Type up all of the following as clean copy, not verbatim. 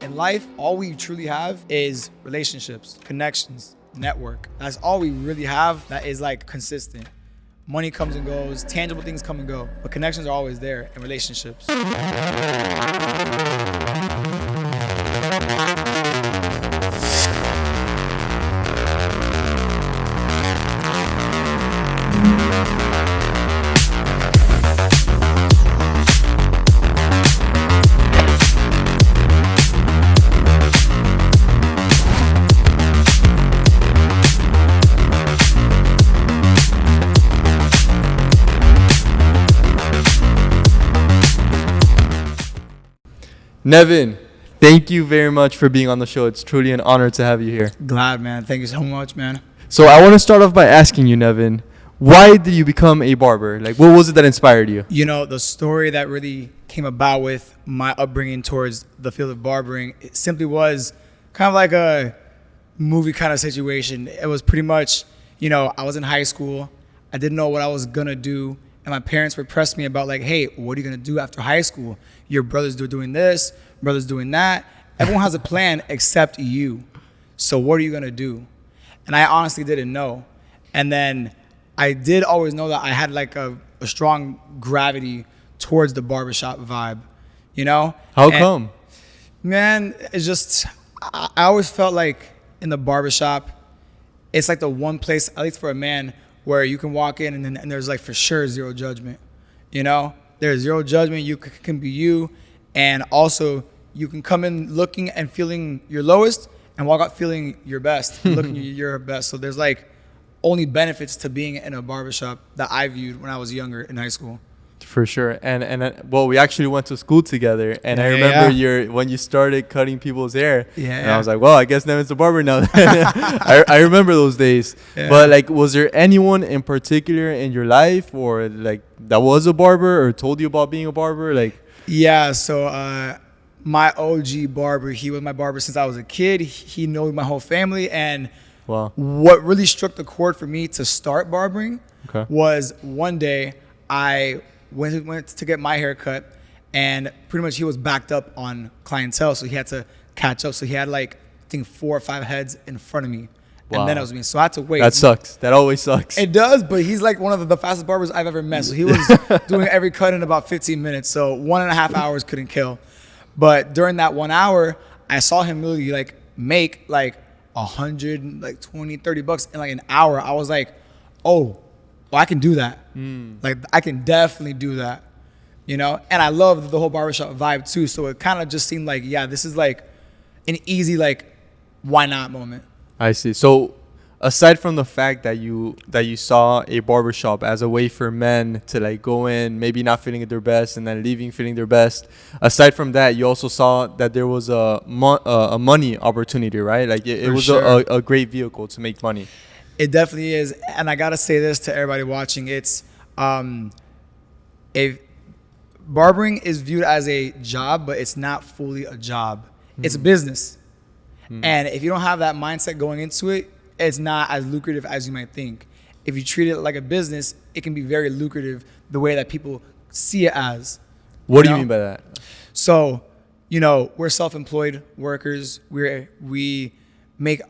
In life, all we truly have is relationships, connections, network. That's all we really have that is like consistent. Money comes and goes, tangible things come and go, but connections are always there in relationships. Nevin, thank you very much for being on the show. It's truly an honor to have you here. Glad, man. Thank you so much, man. So I want to start off by asking you, Nevin, why did you become a barber? Like, what was it that inspired you? You know, the story that really came about with my upbringing towards the field of barbering, it simply was kind of like a movie kind of situation. It was pretty much, you know, I was in high school. I didn't know what I was going to do. And my parents would press me about like, hey, what are you going to do after high school? Your brother's doing this, brother's doing that. Everyone has a plan except you. So what are you going to do? And I honestly didn't know. And then I did always know that I had like a strong gravity towards the barbershop vibe, you know? How come? Man, it's just, I always felt like in the barbershop, it's like the one place, at least for a man, where you can walk in and there's like for sure zero judgment, you know? There's zero judgment, you can be you, and also you can come in looking and feeling your lowest and walk out feeling your best, looking your best. So there's like only benefits to being in a barbershop that I viewed when I was younger in high school. For sure. And well, we actually went to school together, and I remember when you started cutting people's hair. And I was like, well, I guess Nevin's a barber now. I remember those days. But like, was there anyone in particular in your life or like that was a barber or told you about being a barber? Like, so my OG barber, he was my barber since I was a kid. He knew my whole family, and what really struck the chord for me to start barbering was one day I went to get my hair cut, and pretty much he was backed up on clientele, so he had to catch up. So he had like, I think 4 or 5 heads in front of me. And then it was me. So I had to wait. That sucks. That always sucks. It does, but he's like one of the fastest barbers I've ever met. So he was doing every cut in about 15 minutes. So 1.5 hours couldn't kill. But during that 1 hour, I saw him literally like make like 100, like 20, 30 bucks in like an hour. I was like, oh, well, I can do that. Like, I can definitely do that, you know? And I love the whole barbershop vibe too. So it kind of just seemed like, yeah, this is like an easy, like, why not moment. I see. So aside from the fact that you saw a barbershop as a way for men to like go in, maybe not feeling at their best and then leaving feeling their best, aside from that, you also saw that there was a money opportunity, right? Like it was a great vehicle to make money. It definitely is. And I got to say this to everybody watching. It's barbering is viewed as a job, but it's not fully a job. It's a business. And if you don't have that mindset going into it, it's not as lucrative as you might think. If you treat it like a business, it can be very lucrative the way that people see it as. What do you mean by that? So, you know, we're self-employed workers. We make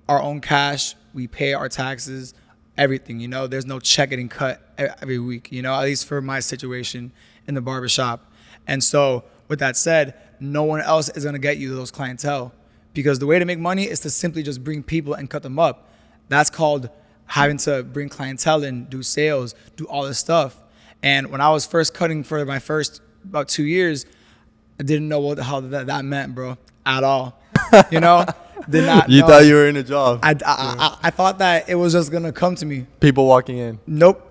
our own cash. We pay our taxes, everything, you know. There's no check getting cut every week, you know, at least for my situation in the barbershop. And so with that said, no one else is going to get you those clientele, because the way to make money is to simply just bring people and cut them up. That's called having to bring clientele and do sales, do all this stuff. And when I was first cutting for my first about 2 years, I didn't know what the hell that meant, bro, at all, you know. Did not You know. thought you were in a job. I thought that it was just gonna come to me. People walking in. Nope.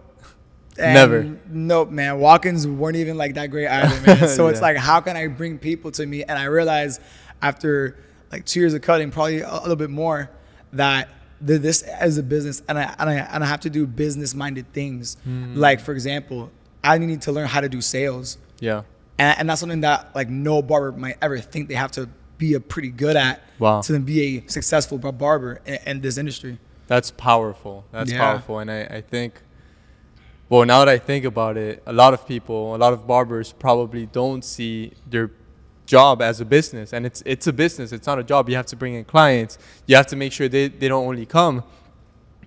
And never. Nope, man. Walk-ins weren't even like that great either, man. So it's like, how can I bring people to me? And I realized after like 2 years of cutting, probably a little bit more, that this is a business, and I have to do business-minded things. Like, for example, I need to learn how to do sales. Yeah. And that's something that like no barber might ever think they have to be pretty good at to then be a successful barber in this industry. That's powerful. That's powerful. And I think, well, now that I think about it, a lot of people, a lot of barbers probably don't see their job as a business, and it's a business. It's not a job. You have to bring in clients. You have to make sure they don't only come,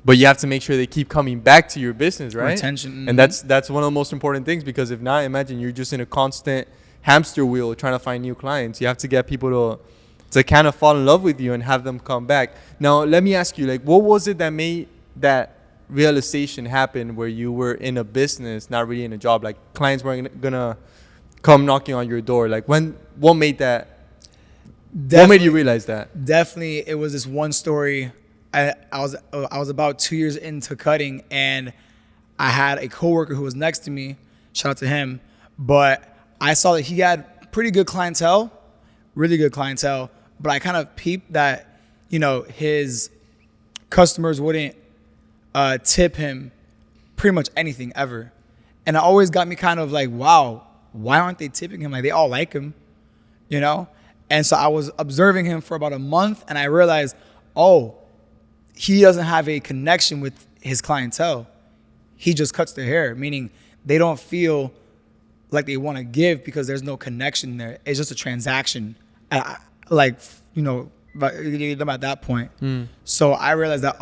but you have to make sure they keep coming back to your business, right? Retention. Mm-hmm. And that's one of the most important things, because if not, imagine you're just in a constant hamster wheel trying to find new clients. You have to get people to kind of fall in love with you and have them come back. Now, let me ask you, like, what was it that made that realization happen where you were in a business, not really in a job? Like, clients weren't gonna come knocking on your door. Like, what made that? What made you realize that? Definitely, it was this one story. I was about 2 years into cutting, and I had a coworker who was next to me. Shout out to him. But I saw that he had pretty good clientele, really good clientele. But I kind of peeped that, his customers wouldn't tip him pretty much anything ever. And it always got me kind of like, wow, why aren't they tipping him? Like, they all like him, And so I was observing him for about a month, and I realized, oh, he doesn't have a connection with his clientele. He just cuts their hair, meaning they don't feel like they want to give because there's no connection there. It's just a transaction. At that point. So I realized that,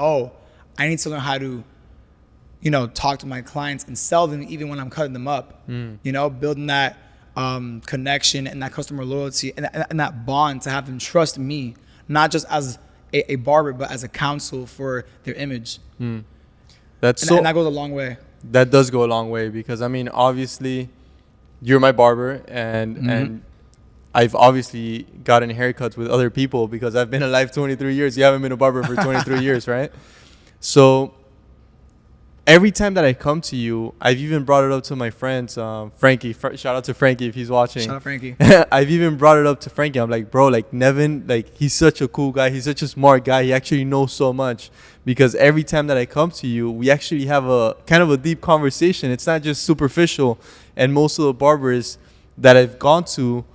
I need to learn how to, talk to my clients and sell them even when I'm cutting them up. Building that connection and that customer loyalty and that bond to have them trust me, not just as a barber, but as a counsel for their image. And that goes a long way. That does go a long way, because, obviously, you're my barber, and I've obviously gotten haircuts with other people because I've been alive 23 years. You haven't been a barber for 23 years, right? So every time that I come to you, I've even brought it up to my friends. Frankie, shout out to Frankie if he's watching. Shout out Frankie. I've even brought it up to Frankie. I'm like, bro, like, Nevin, like, he's such a cool guy. He's such a smart guy. He actually knows so much, because every time that I come to you, we actually have a kind of a deep conversation. It's not just superficial. And most of the barbers that I've gone to,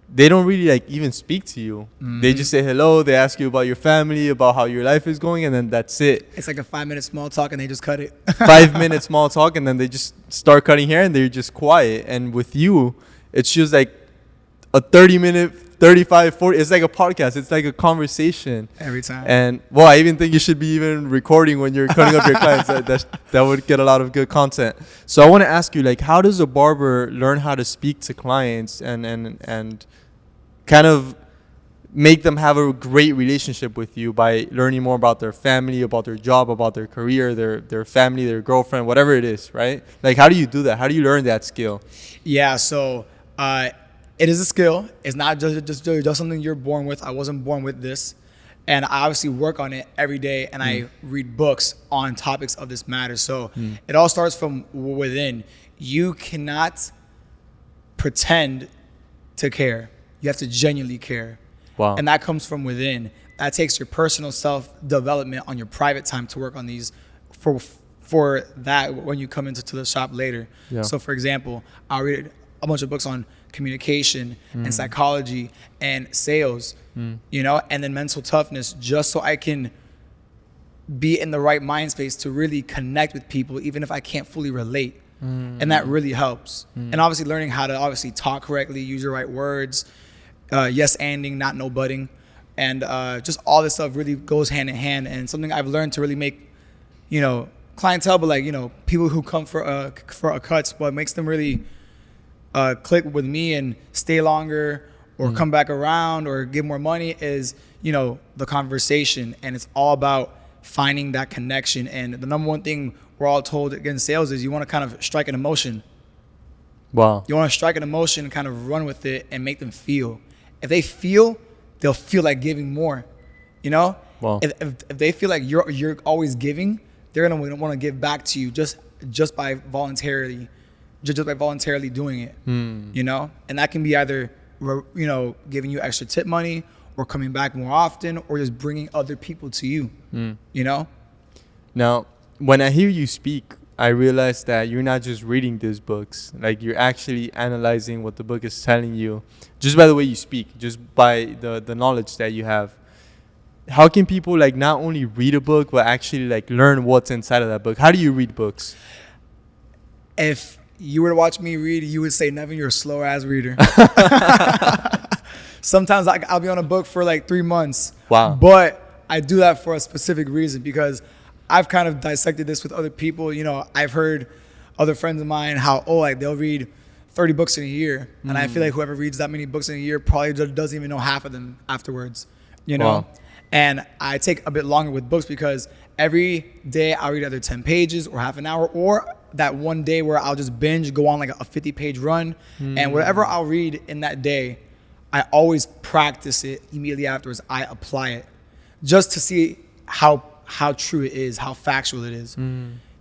they don't really like even speak to you. They just say hello. They ask you about your family, about how your life is going, and then that's it. It's like a 5-minute small talk, and they just cut it. 5-minute small talk, and then they just start cutting hair, and they're just quiet. And with you, it's just like a 30-minute, 35, 40. It's like a podcast. It's like a conversation Every time. And I even think you should be even recording when you're cutting up your clients. That would get a lot of good content. So I want to ask you, like, how does a barber learn how to speak to clients and kind of make them have a great relationship with you by learning more about their family, about their job, about their career, their family, their girlfriend, whatever it is, right? Like, how do you do that? How do you learn that skill? Yeah, so it is a skill. It's not just something you're born with. I wasn't born with this. And I obviously work on it every day, and I read books on topics of this matter. So it all starts from within. You cannot pretend to care. You have to genuinely care. Wow. And that comes from within. That takes your personal self-development on your private time to work on these for that when you come into the shop later. Yeah. So, for example, I'll read a bunch of books on communication and psychology and sales, and then mental toughness, just so I can be in the right mind space to really connect with people, even if I can't fully relate. And that really helps. And obviously learning how to obviously talk correctly, use your right words, yes-anding, not no-butting. And just all this stuff really goes hand in hand. And something I've learned to really make, clientele, but like, people who come for a cuts, what makes them really click with me and stay longer or come back around or give more money is, the conversation. And it's all about finding that connection. And the number one thing we're all told against sales is you want to kind of strike an emotion. Wow. You want to strike an emotion and kind of run with it and make them feel. If they feel, they'll feel like giving more. Wow. If they feel like you're always giving, they're gonna want to give back to you just by voluntarily doing it. And that can be either giving you extra tip money or coming back more often or just bringing other people to you. Now, when I hear you speak, I realize that you're not just reading these books. Like, you're actually analyzing what the book is telling you just by the way you speak, just by the knowledge that you have. How can people, like, not only read a book, but actually, like, learn what's inside of that book? How do you read books? If you were to watch me read, you would say, Nevin, you're a slow-ass reader. Sometimes I'll be on a book for like 3 months. Wow. But I do that for a specific reason because I've kind of dissected this with other people. You know, I've heard other friends of mine how, like they'll read 30 books in a year. And I feel like whoever reads that many books in a year probably doesn't even know half of them afterwards, you know? Wow. And I take a bit longer with books because every day I'll read either 10 pages or half an hour, or that one day where I'll just binge, go on like a 50-page run. And whatever I'll read in that day, I always practice it immediately afterwards. I apply it just to see how true it is, how factual it is.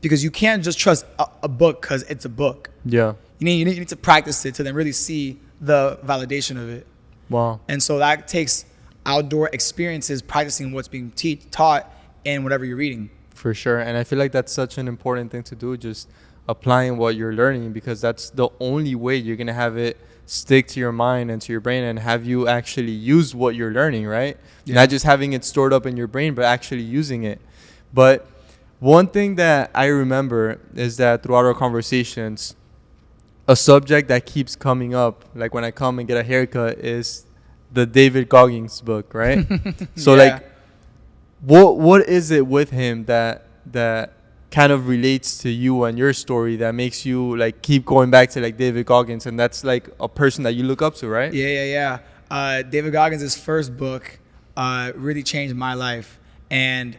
Because you can't just trust a book because it's a book. Yeah. You need to practice it to then really see the validation of it. Wow. And so that takes outdoor experiences, practicing what's being taught in whatever you're reading. For sure. And I feel like that's such an important thing to do, just applying what you're learning, because that's the only way you're going to have it stick to your mind and to your brain and have you actually use what you're learning, right? Yeah. Not just having it stored up in your brain, but actually using it. But one thing that I remember is that throughout our conversations, a subject that keeps coming up, like when I come and get a haircut, is the David Goggins book, right? So like, what is it with him that kind of relates to you and your story that makes you like keep going back to like David Goggins, and that's like a person that you look up to, right? Yeah. David Goggins' first book really changed my life. And,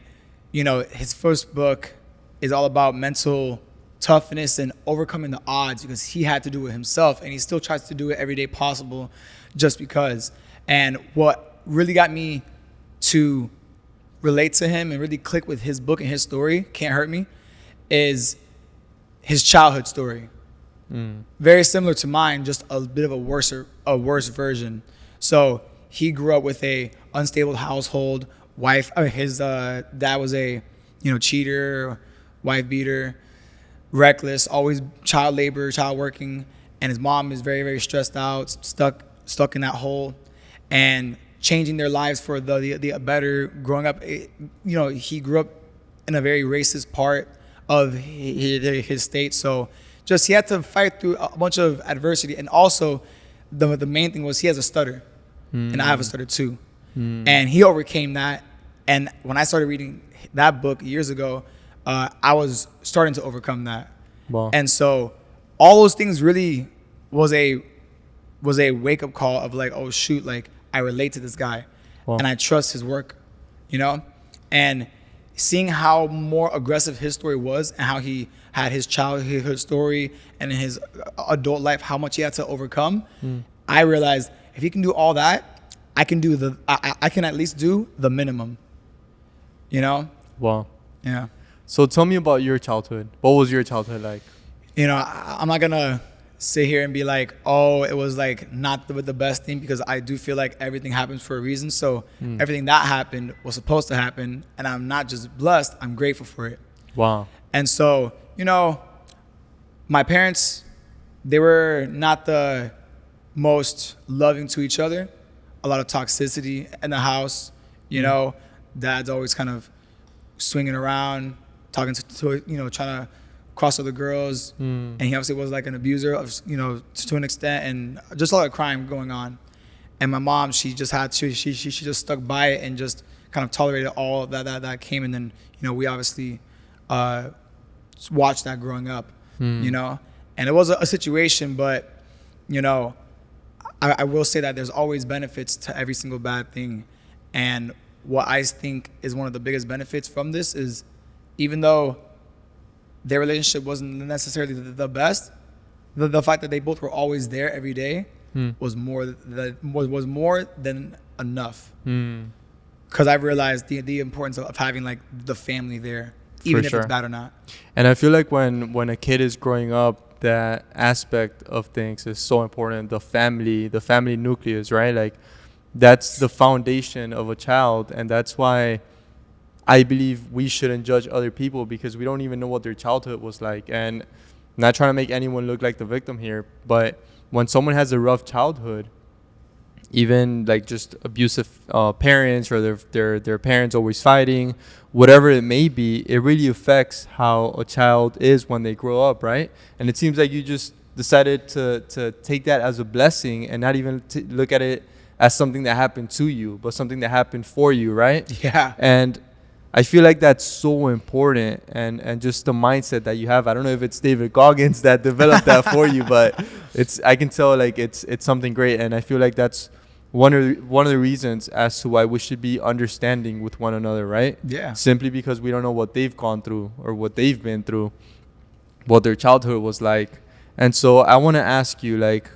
you know, his first book is all about mental toughness and overcoming the odds, because he had to do it himself, and he still tries to do it every day possible just because. And what really got me to relate to him and really click with his book and his story, Can't Hurt Me, is his childhood story. Very similar to mine, just a bit of a worse version. So he grew up with a unstable household. His dad was a cheater, wife beater, reckless, always child labor, child working, and his mom is very, very stressed out, stuck in that hole, and changing their lives for the better. Growing up, he grew up in a very racist part of his state, so just he had to fight through a bunch of adversity. And also the main thing was he has a stutter, and I have a stutter too, and he overcame that. And when I started reading that book years ago, I was starting to overcome that. Wow. And so all those things really was a wake-up call of like, oh shoot, like I relate to this guy. Wow. And I trust his work, and seeing how more aggressive his story was and how he had his childhood story and in his adult life, how much he had to overcome. I realized if he can do all that, I can do I can at least do the minimum, Wow. Yeah. So tell me about your childhood. What was your childhood like? I'm not gonna sit here and be like, oh, it was like not the best thing, because I do feel like everything happens for a reason. So everything that happened was supposed to happen, and I'm not just blessed, I'm grateful for it. Wow. And so, my parents, they were not the most loving to each other. A lot of toxicity in the house. Dad's always kind of swinging around, talking to trying to cross other girls, and he obviously was like an abuser of to an extent, and just a lot of crime going on. And my mom, she just stuck by it and just kind of tolerated all that came. And then we obviously watched that growing up, and it was a situation, but I will say that there's always benefits to every single bad thing. And what I think is one of the biggest benefits from this is, even though their relationship wasn't necessarily the best, the fact that they both were always there every day was more than enough. Because I've realized the importance of having like the family there, even if it's bad or not. And I feel like when a kid is growing up, that aspect of things is so important. The family nucleus, right? Like that's the foundation of a child, and that's why I believe we shouldn't judge other people, because we don't even know what their childhood was like. And I'm not trying to make anyone look like the victim here, but when someone has a rough childhood, even like just abusive parents, or their parents always fighting, whatever it may be, it really affects how a child is when they grow up, right? And it seems like you just decided to take that as a blessing and not even look at it as something that happened to you, but something that happened for you, right? Yeah. And I feel like that's so important, and just the mindset that you have. I don't know if it's David Goggins that developed that for you, but I can tell like it's something great, and I feel like that's one of the reasons as to why we should be understanding with one another, right? Yeah. Simply because we don't know what they've gone through or what they've been through, what their childhood was like. And so I want to ask you, like,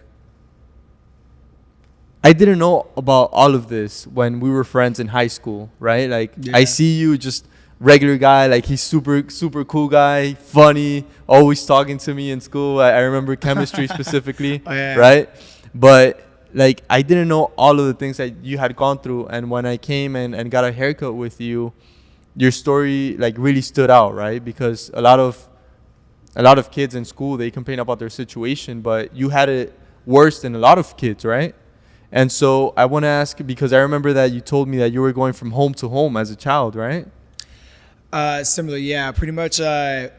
I didn't know about all of this when we were friends in high school, right? Like, Yeah. I see you just regular guy, like he's super cool guy, funny, always talking to me in school. I remember chemistry specifically, Oh, yeah. right? But like, I didn't know all of the things that you had gone through. And when I came and got a haircut with you, your story like really stood out, right? Because a lot of kids in school, they complain about their situation, but you had it worse than a lot of kids, right? And so I want to ask, because I remember that you told me that you were going from home to home as a child, right? Similar, yeah. Pretty much, the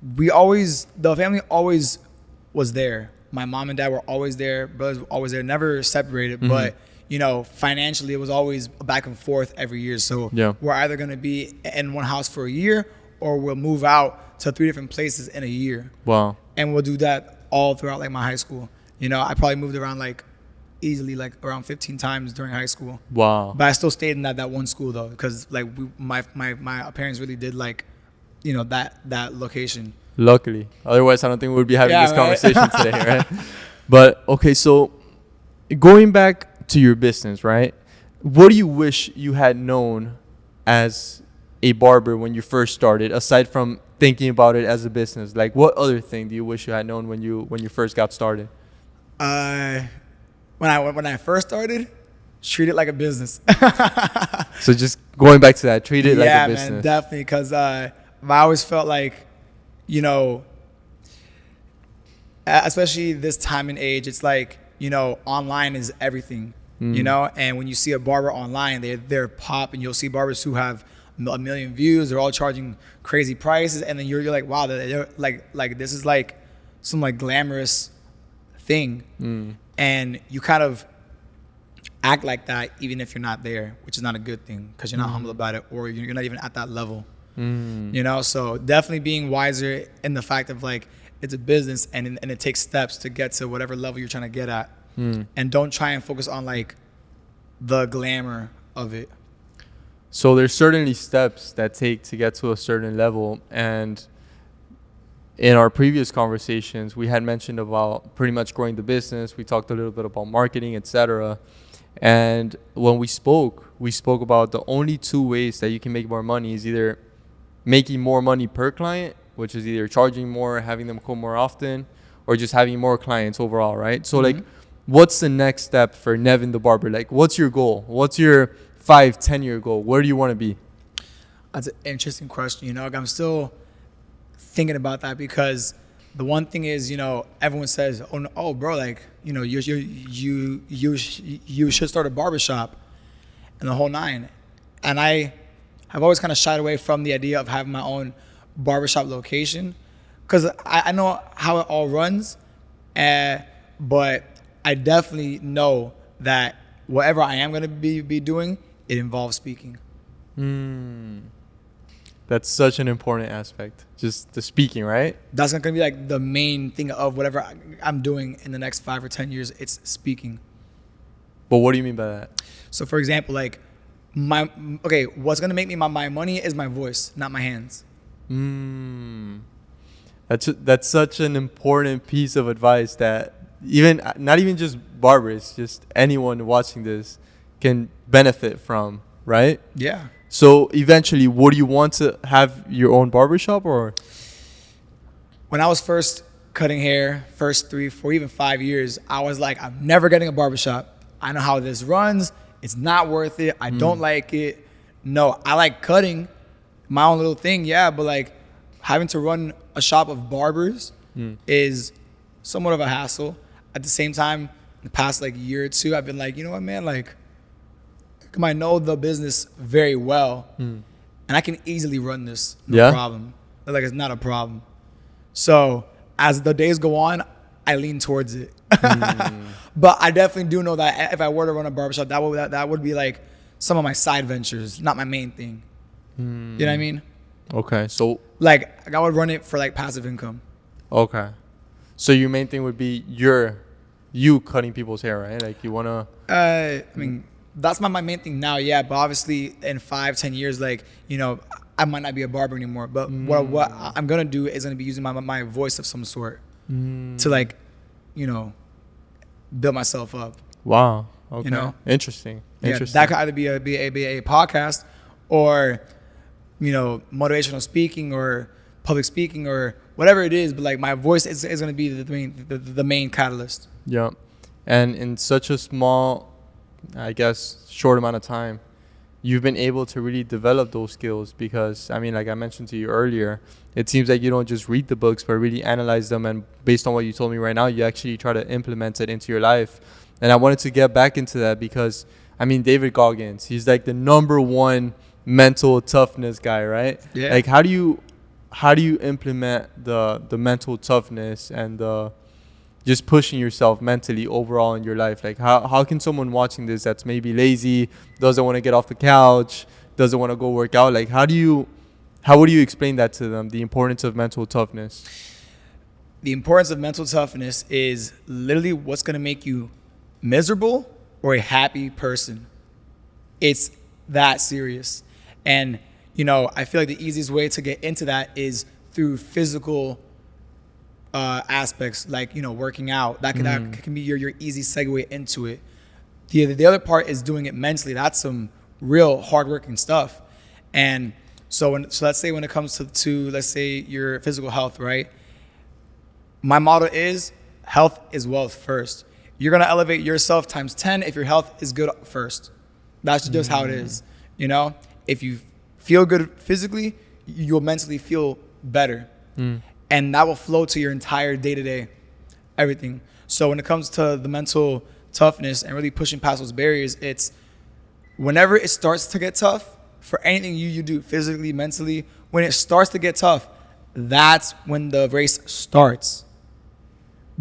family always was there. My mom and dad were always there. Brothers were always there. Never separated. Mm-hmm. But, financially, it was always back and forth every year. So Yeah. we're either going to be in one house for a year or we'll move out to 3 different places in a year. Wow. And we'll do that all throughout, like, my high school. I probably moved around, like, easily, like, around 15 times during high school. Wow. But I still stayed in that one school, though, because, like, my parents really did, like, that location. Luckily. Otherwise, I don't think we would be having Yeah, this right? conversation today, right? But, okay, so going back to your business, right? What do you wish you had known as a barber when you first started, aside from thinking about it as a business? Like, what other thing do you wish you had known when you first got started? When I first started, treat it like a business. So just going back to that, treat it like a business. Yeah, man, definitely. Because I always felt like, especially this time and age, it's like, online is everything, and when you see a barber online, they're pop, and you'll see barbers who have a million views. They're all charging crazy prices. And then you're like, wow, they're like this is like some like glamorous thing. And you kind of act like that even if you're not there, which is not a good thing because you're not humble about it, or you're not even at that level. So definitely being wiser in the fact of like it's a business and it takes steps to get to whatever level you're trying to get at. And don't try and focus on like the glamour of it. So there's certainly steps that take to get to a certain level. And in our previous conversations, we had mentioned about pretty much growing the business. We talked a little bit about marketing, etc. And when we spoke about the only 2 ways that you can make more money is either making more money per client, which is either charging more, having them come more often, or just having more clients overall, right? So like, what's the next step for Nevin the Barber? Like, what's your goal? What's your 5-10 year goal? Where do you want to be? That's an interesting question. Like I'm still thinking about that because the one thing is, everyone says, oh bro, like, you should start a barbershop and the whole 9. And I have always kind of shied away from the idea of having my own barbershop location because I know how it all runs, but I definitely know that whatever I am going to be doing, it involves speaking. That's such an important aspect, just the speaking, right? That's going to be like the main thing of whatever I'm doing in the next 5 or 10 years. It's speaking. But what do you mean by that? So for example, like what's going to make me my money is my voice, not my hands. That's such an important piece of advice that not even just barbers, just anyone watching this can benefit from, right? Yeah. So eventually, would you want to have your own barbershop or? When I was first cutting hair, first 3, 4, even 5 years, I was like, I'm never getting a barbershop. I know how this runs. It's not worth it. I don't like it. No, I like cutting my own little thing, yeah, but like having to run a shop of barbers is somewhat of a hassle. At the same time, in the past like year or 2, I've been like, you know what, man, like, I know the business very well, and I can easily run this, no problem. Like, it's not a problem. So as the days go on, I lean towards it. But I definitely do know that if I were to run a barbershop, that would be like some of my side ventures, not my main thing. You know what I mean? Okay. So Like I would run it for like passive income. okay. So your main thing would be you cutting people's hair, right? Like you wanna. I mean, that's my main thing now, yeah. But obviously, in 5-10 years, like, you know, I might not be a barber anymore. But what I'm gonna do is gonna be using my voice of some sort to, like, you know, build myself up. Wow. Okay. You know? Interesting. Yeah, Interesting. that could either be a podcast, or, you know, motivational speaking or public speaking or whatever it is. But like my voice is gonna be the main catalyst. Yeah. And in such a small, I guess, short amount of time, you've been able to really develop those skills because, I mean, like I mentioned to you earlier, it seems like you don't just read the books, but really analyze them. And based on what you told me right now, you actually try to implement it into your life. And I wanted to get back into that because, I mean, David Goggins, he's like the #1 mental toughness guy, right? Yeah. Like, how do you implement the mental toughness and the just pushing yourself mentally overall in your life? Like how can someone watching this that's maybe lazy, doesn't want to get off the couch, doesn't want to go work out, like how would you explain that to them, the importance of mental toughness? The importance of mental toughness is literally what's going to make you miserable or a happy person. It's that serious. And, you know, I feel like the easiest way to get into that is through physical aspects, like, you know, working out. That can be your easy segue into it. The other part is doing it mentally. That's some real hardworking stuff. And so let's say when it comes to let's say your physical health, right? My motto is health is wealth first. You're gonna elevate yourself times 10 if your health is good first. That's just how it is. You know, if you feel good physically, you'll mentally feel better. And that will flow to your entire day-to-day, everything. So when it comes to the mental toughness and really pushing past those barriers, it's whenever it starts to get tough for anything you do physically, mentally, when it starts to get tough, that's when the race starts.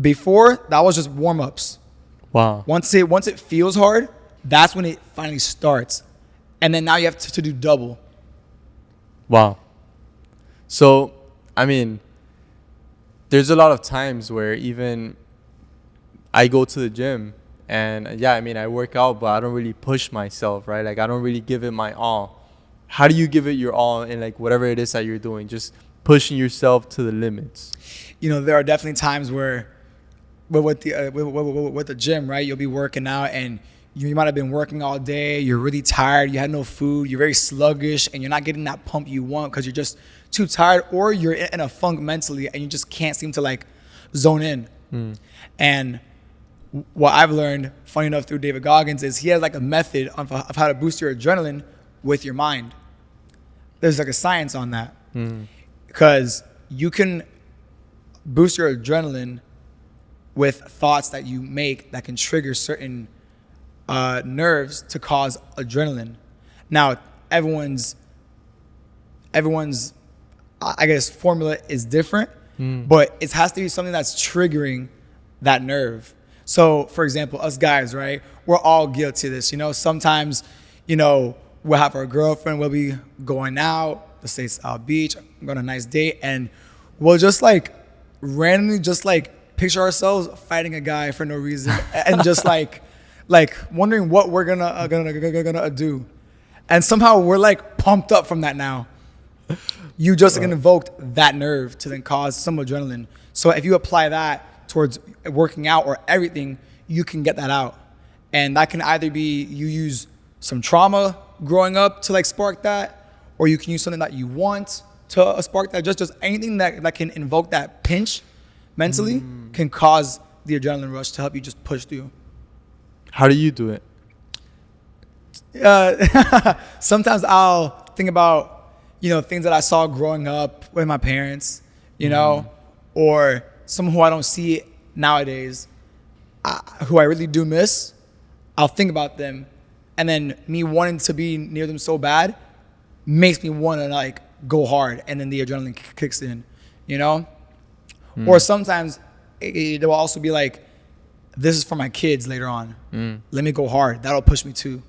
Before, that was just warm-ups. Wow. Once it feels hard, that's when it finally starts. And then now you have to do double. Wow. So, I mean, there's a lot of times where even I go to the gym and yeah, I mean, I work out, but I don't really push myself, right? Like I don't really give it my all. How do you give it your all in like whatever it is that you're doing? Just pushing yourself to the limits. You know, there are definitely times where with the gym, right? You'll be working out and you might have been working all day. You're really tired. You had no food. You're very sluggish and you're not getting that pump you want because you're just too tired, or you're in a funk mentally and you just can't seem to like zone in. And what I've learned, funny enough, through David Goggins is he has like a method of how to boost your adrenaline with your mind. There's like a science on that because you can boost your adrenaline with thoughts that you make that can trigger certain nerves to cause adrenaline. Now, everyone's I guess formula is different, but it has to be something that's triggering that nerve. So, for example, us guys, right? We're all guilty of this. You know, sometimes, you know, we'll have our girlfriend, we'll be going out, let's say South Beach, go on a nice date, and we'll just like randomly just like picture ourselves fighting a guy for no reason and just like wondering what we're gonna do. And somehow we're like pumped up from that now. You just invoked that nerve to then cause some adrenaline. So if you apply that towards working out or everything, you can get that out. And that can either be you use some trauma growing up to like spark that, or you can use something that you want to spark that. Just anything that can invoke that pinch mentally can cause the adrenaline rush to help you just push through. How do you do it? Sometimes I'll think about, you know, things that I saw growing up with my parents, you know, or someone who I don't see nowadays, who I really do miss. I'll think about them, and then me wanting to be near them so bad makes me want to like go hard, and then the adrenaline kicks in, you know. Or sometimes it will also be like this is for my kids later on. Let me go hard. That'll push me too.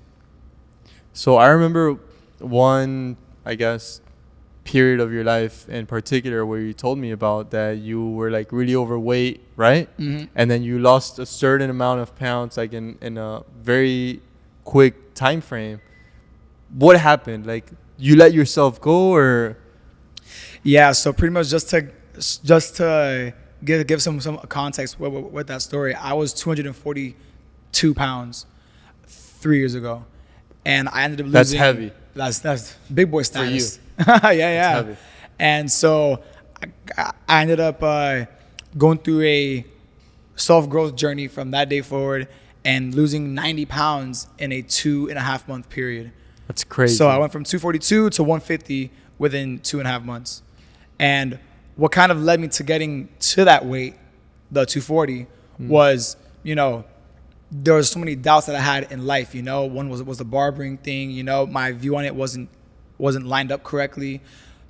So I remember one, I guess, period of your life in particular where you told me about that you were like really overweight, right? And then you lost a certain amount of pounds like in a very quick time frame. What happened? Like, you let yourself go, or? Yeah, so pretty much just to give some context with that story, I was 242 pounds 3 years ago, and I ended up losing. That's heavy. That's big boy status. For you. yeah. Heavy. And so I ended up going through a self-growth journey from that day forward and losing 90 pounds in a 2.5 month period. That's crazy. So I went from 242 to 150 within 2.5 months. And what kind of led me to getting to that weight, the 240, was, you know, there was so many doubts that I had in life. You know, one was the barbering thing. You know, my view on it wasn't lined up correctly.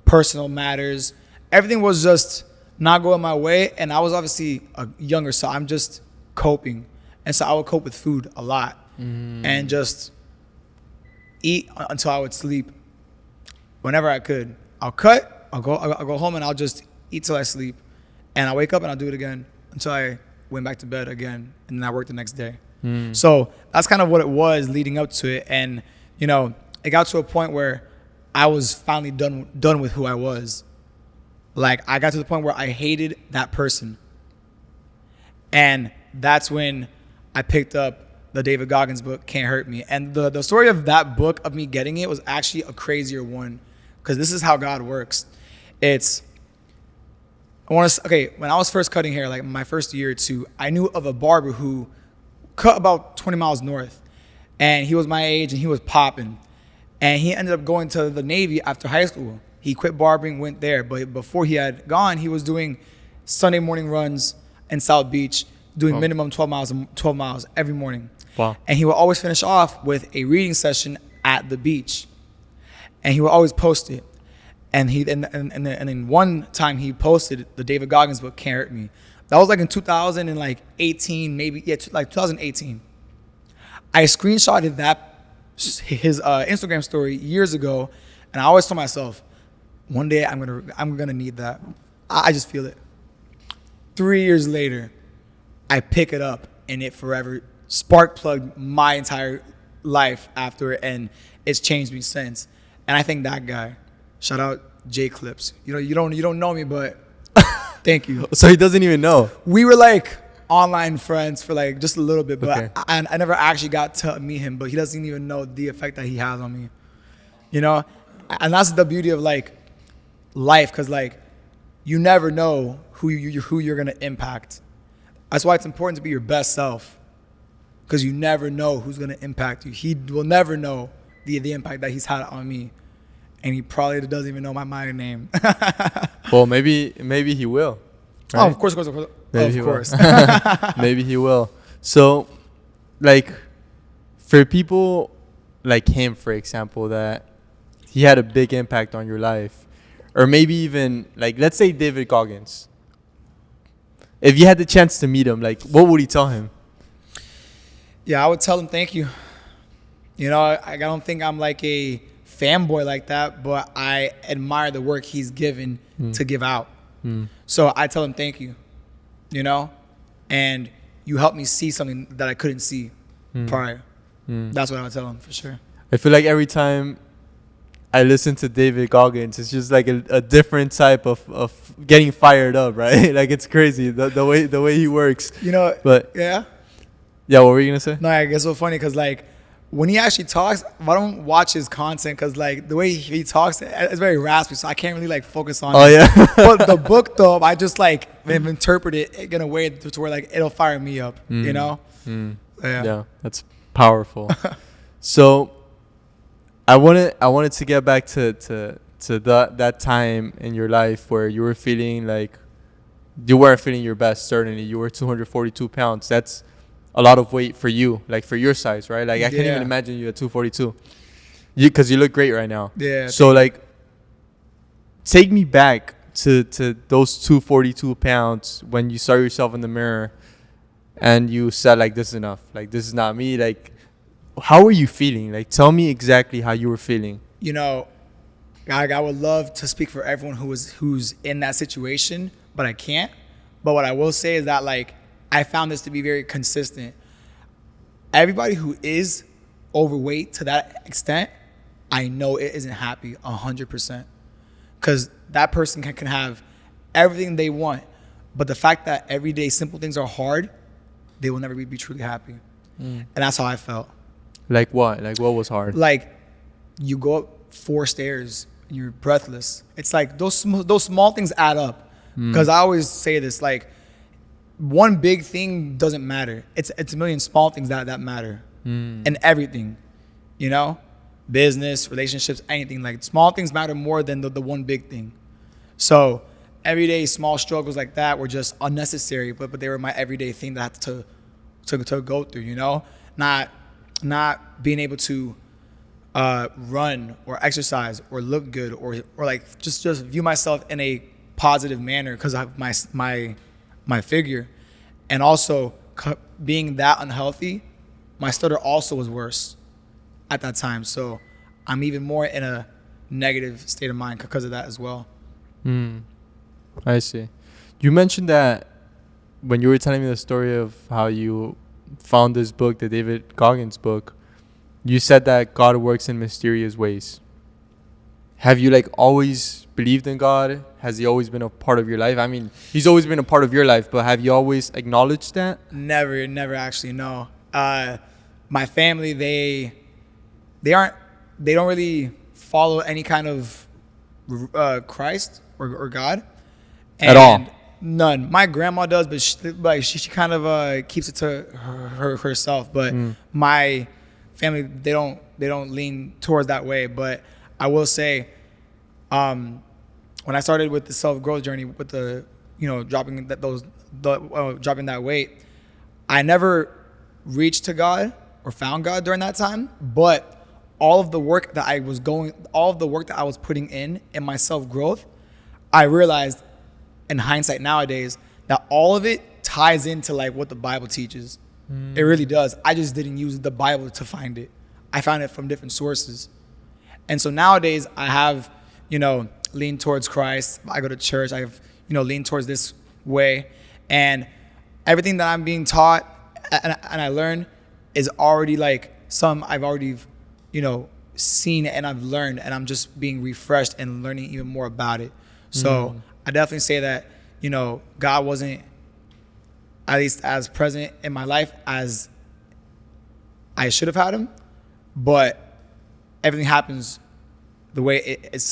Personal matters, everything was just not going my way. And I was obviously younger, so I'm just coping. And so I would cope with food a lot and just eat until I would sleep. Whenever I could, I'll cut. I'll go home and I'll just eat till I sleep, and I wake up and I'll do it again until I went back to bed again, and then I work the next day. So that's kind of what it was leading up to it. And, you know, it got to a point where I was finally done with who I was. Like, I got to the point where I hated that person. And that's when I picked up the David Goggins book, Can't Hurt Me. And the story of that book, of me getting it, was actually a crazier one, because this is how God works. When I was first cutting hair, like my first year or two, I knew of a barber who cut about 20 miles north, and he was my age and he was popping, and he ended up going to the Navy after high school. He quit barbering, went there, but before he had gone, he was doing Sunday morning runs in South Beach, doing minimum 12 miles every morning. Wow. And he would always finish off with a reading session at the beach, and he would always post it. And then one time he posted the David Goggins book, Can't Hurt Me. That was like in 2018, maybe, like 2018. I screenshotted his Instagram story years ago, and I always told myself, one day I'm gonna need that. I just feel it. 3 years later, I pick it up, and it forever spark plugged my entire life after it, and it's changed me since. And I think that guy, shout out J Clips. You know, you don't know me, but thank you. So he doesn't even know. We were like online friends for like just a little bit, but Okay. I never actually got to meet him, but he doesn't even know the effect that he has on me. You know? And that's the beauty of like life, because like you never know who you're gonna impact. That's why it's important to be your best self, because you never know who's gonna impact you. He will never know the impact that he's had on me. And he probably doesn't even know my name. Well, maybe he will. Right? Oh, of course. Maybe of course. Maybe he will. So, like, for people like him, for example, that he had a big impact on your life, or maybe even like, let's say David Goggins. If you had the chance to meet him, like, what would he tell him? Yeah, I would tell him thank you. You know, I don't think I'm like a fanboy like that, but I admire the work he's given to give out. So I tell him thank you, you know, and you helped me see something that I couldn't see prior. That's what I would tell him, for sure. I feel like every time I listen to David Goggins, it's just like a different type of getting fired up, right? Like, it's crazy the way he works. You know, But yeah. what were you gonna say? No, I guess it's so funny because like when he actually talks, I don't watch his content because like the way he talks, it's very raspy, so I can't really like focus on it. Yeah. But the book though, I just like interpret it in a way to where like it'll fire me up, you know? Yeah, that's powerful. So I wanted to get back to that time in your life where you were feeling like you weren't feeling your best. Certainly, you were 242 pounds. That's a lot of weight for you, like for your size, right? Like I can't even imagine you at 242. Because you look great right now. Yeah. So like, take me back to those 242 pounds when you saw yourself in the mirror. and you said like, this is enough, like this is not me, like how were you feeling? Like tell me exactly how you were feeling. You know, I would love to speak for everyone who's in that situation, but I can't. But what I will say is that, like, I found this to be very consistent. Everybody who is overweight to that extent, I know it isn't happy 100%. Because that person can have everything they want, but the fact that everyday simple things are hard, they will never be truly happy. And that's how I felt. Like what? Like what was hard? Like, you go up 4 stairs and you're breathless. It's like those small things add up. Because I always say this, like, one big thing doesn't matter. It's a million small things that matter. And everything, you know, business, relationships, anything. Like, small things matter more than the one big thing. So everyday small struggles like that were just unnecessary, but they were my everyday thing that I had to go through, you know? Not being able to run or exercise or look good or like just view myself in a positive manner because of my figure. And also being that unhealthy, my stutter also was worse at that time. So I'm even more in a negative state of mind because of that as well. I see. You mentioned that when you were telling me the story of how you found this book, the David Goggins book, you said that God works in mysterious ways. Have you like always believed in God? Has he always been a part of your life? I mean, he's always been a part of your life, but have you always acknowledged that? Never actually, no. My family, they don't really follow any kind of Christ or God. At all? None. My grandma does, but she kind of keeps it to herself. But my family, they don't lean towards that way. But I will say, when I started with the self-growth journey, with the, you know, dropping that weight, I never reached to God or found God during that time. But all of the work that I was putting in my self-growth, I realized in hindsight nowadays that all of it ties into like what the Bible teaches. It really does. I just didn't use the Bible to find it. I found it from different sources. And so nowadays I have, you know, leaned towards Christ. I go to church. I've, you know, leaned towards this way. And everything that I'm being taught and I learn is already like I've already, you know, seen and I've learned, and I'm just being refreshed and learning even more about it. So I definitely say that, you know, God wasn't at least as present in my life as I should have had him, but everything happens the way it's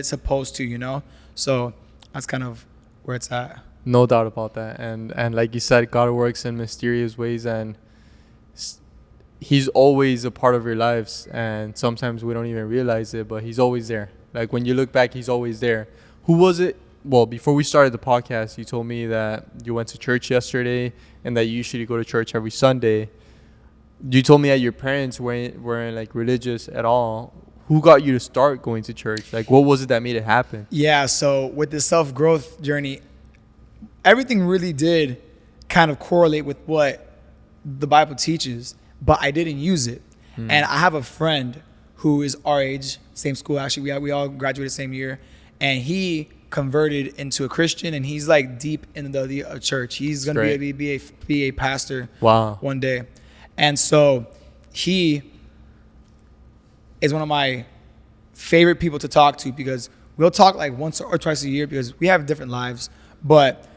supposed to, you know? So that's kind of where it's at. No doubt about that. And like you said, God works in mysterious ways, and he's always a part of your lives. And sometimes we don't even realize it, but he's always there. Like when you look back, he's always there. Who was it? Well, before we started the podcast, you told me that you went to church yesterday and that you usually go to church every Sunday. You told me that your parents weren't like religious at all. Who got you to start going to church? Like, what was it that made it happen? Yeah, so with the self-growth journey, everything really did kind of correlate with what the Bible teaches, but I didn't use it. And I have a friend who is our age, same school actually. We all graduated the same year, and he converted into a Christian, and he's like deep in the church. He's gonna be a pastor one day. And so he is one of my favorite people to talk to, because we'll talk like once or twice a year because we have different lives. But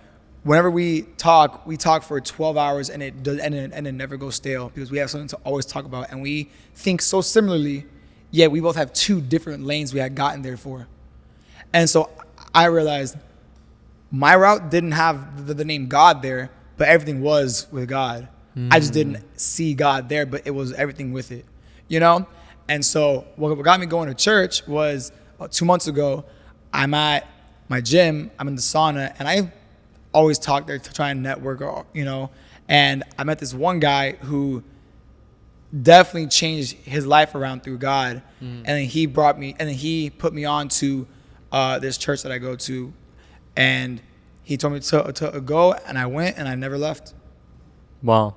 whenever we talk for 12 hours and it never goes stale, because we have something to always talk about, and we think so similarly, yet we both have 2 different lanes we had gotten there for. And so I realized my route didn't have the name God there, but everything was with God. I just didn't see God there, but it was everything with it, you know? And so what got me going to church was about 2 months ago, I'm at my gym, I'm in the sauna, and I always talk there to try and network, you know? And I met this one guy who definitely changed his life around through God. And then he put me on to this church that I go to, and he told me to go, and I went, and I never left. Wow.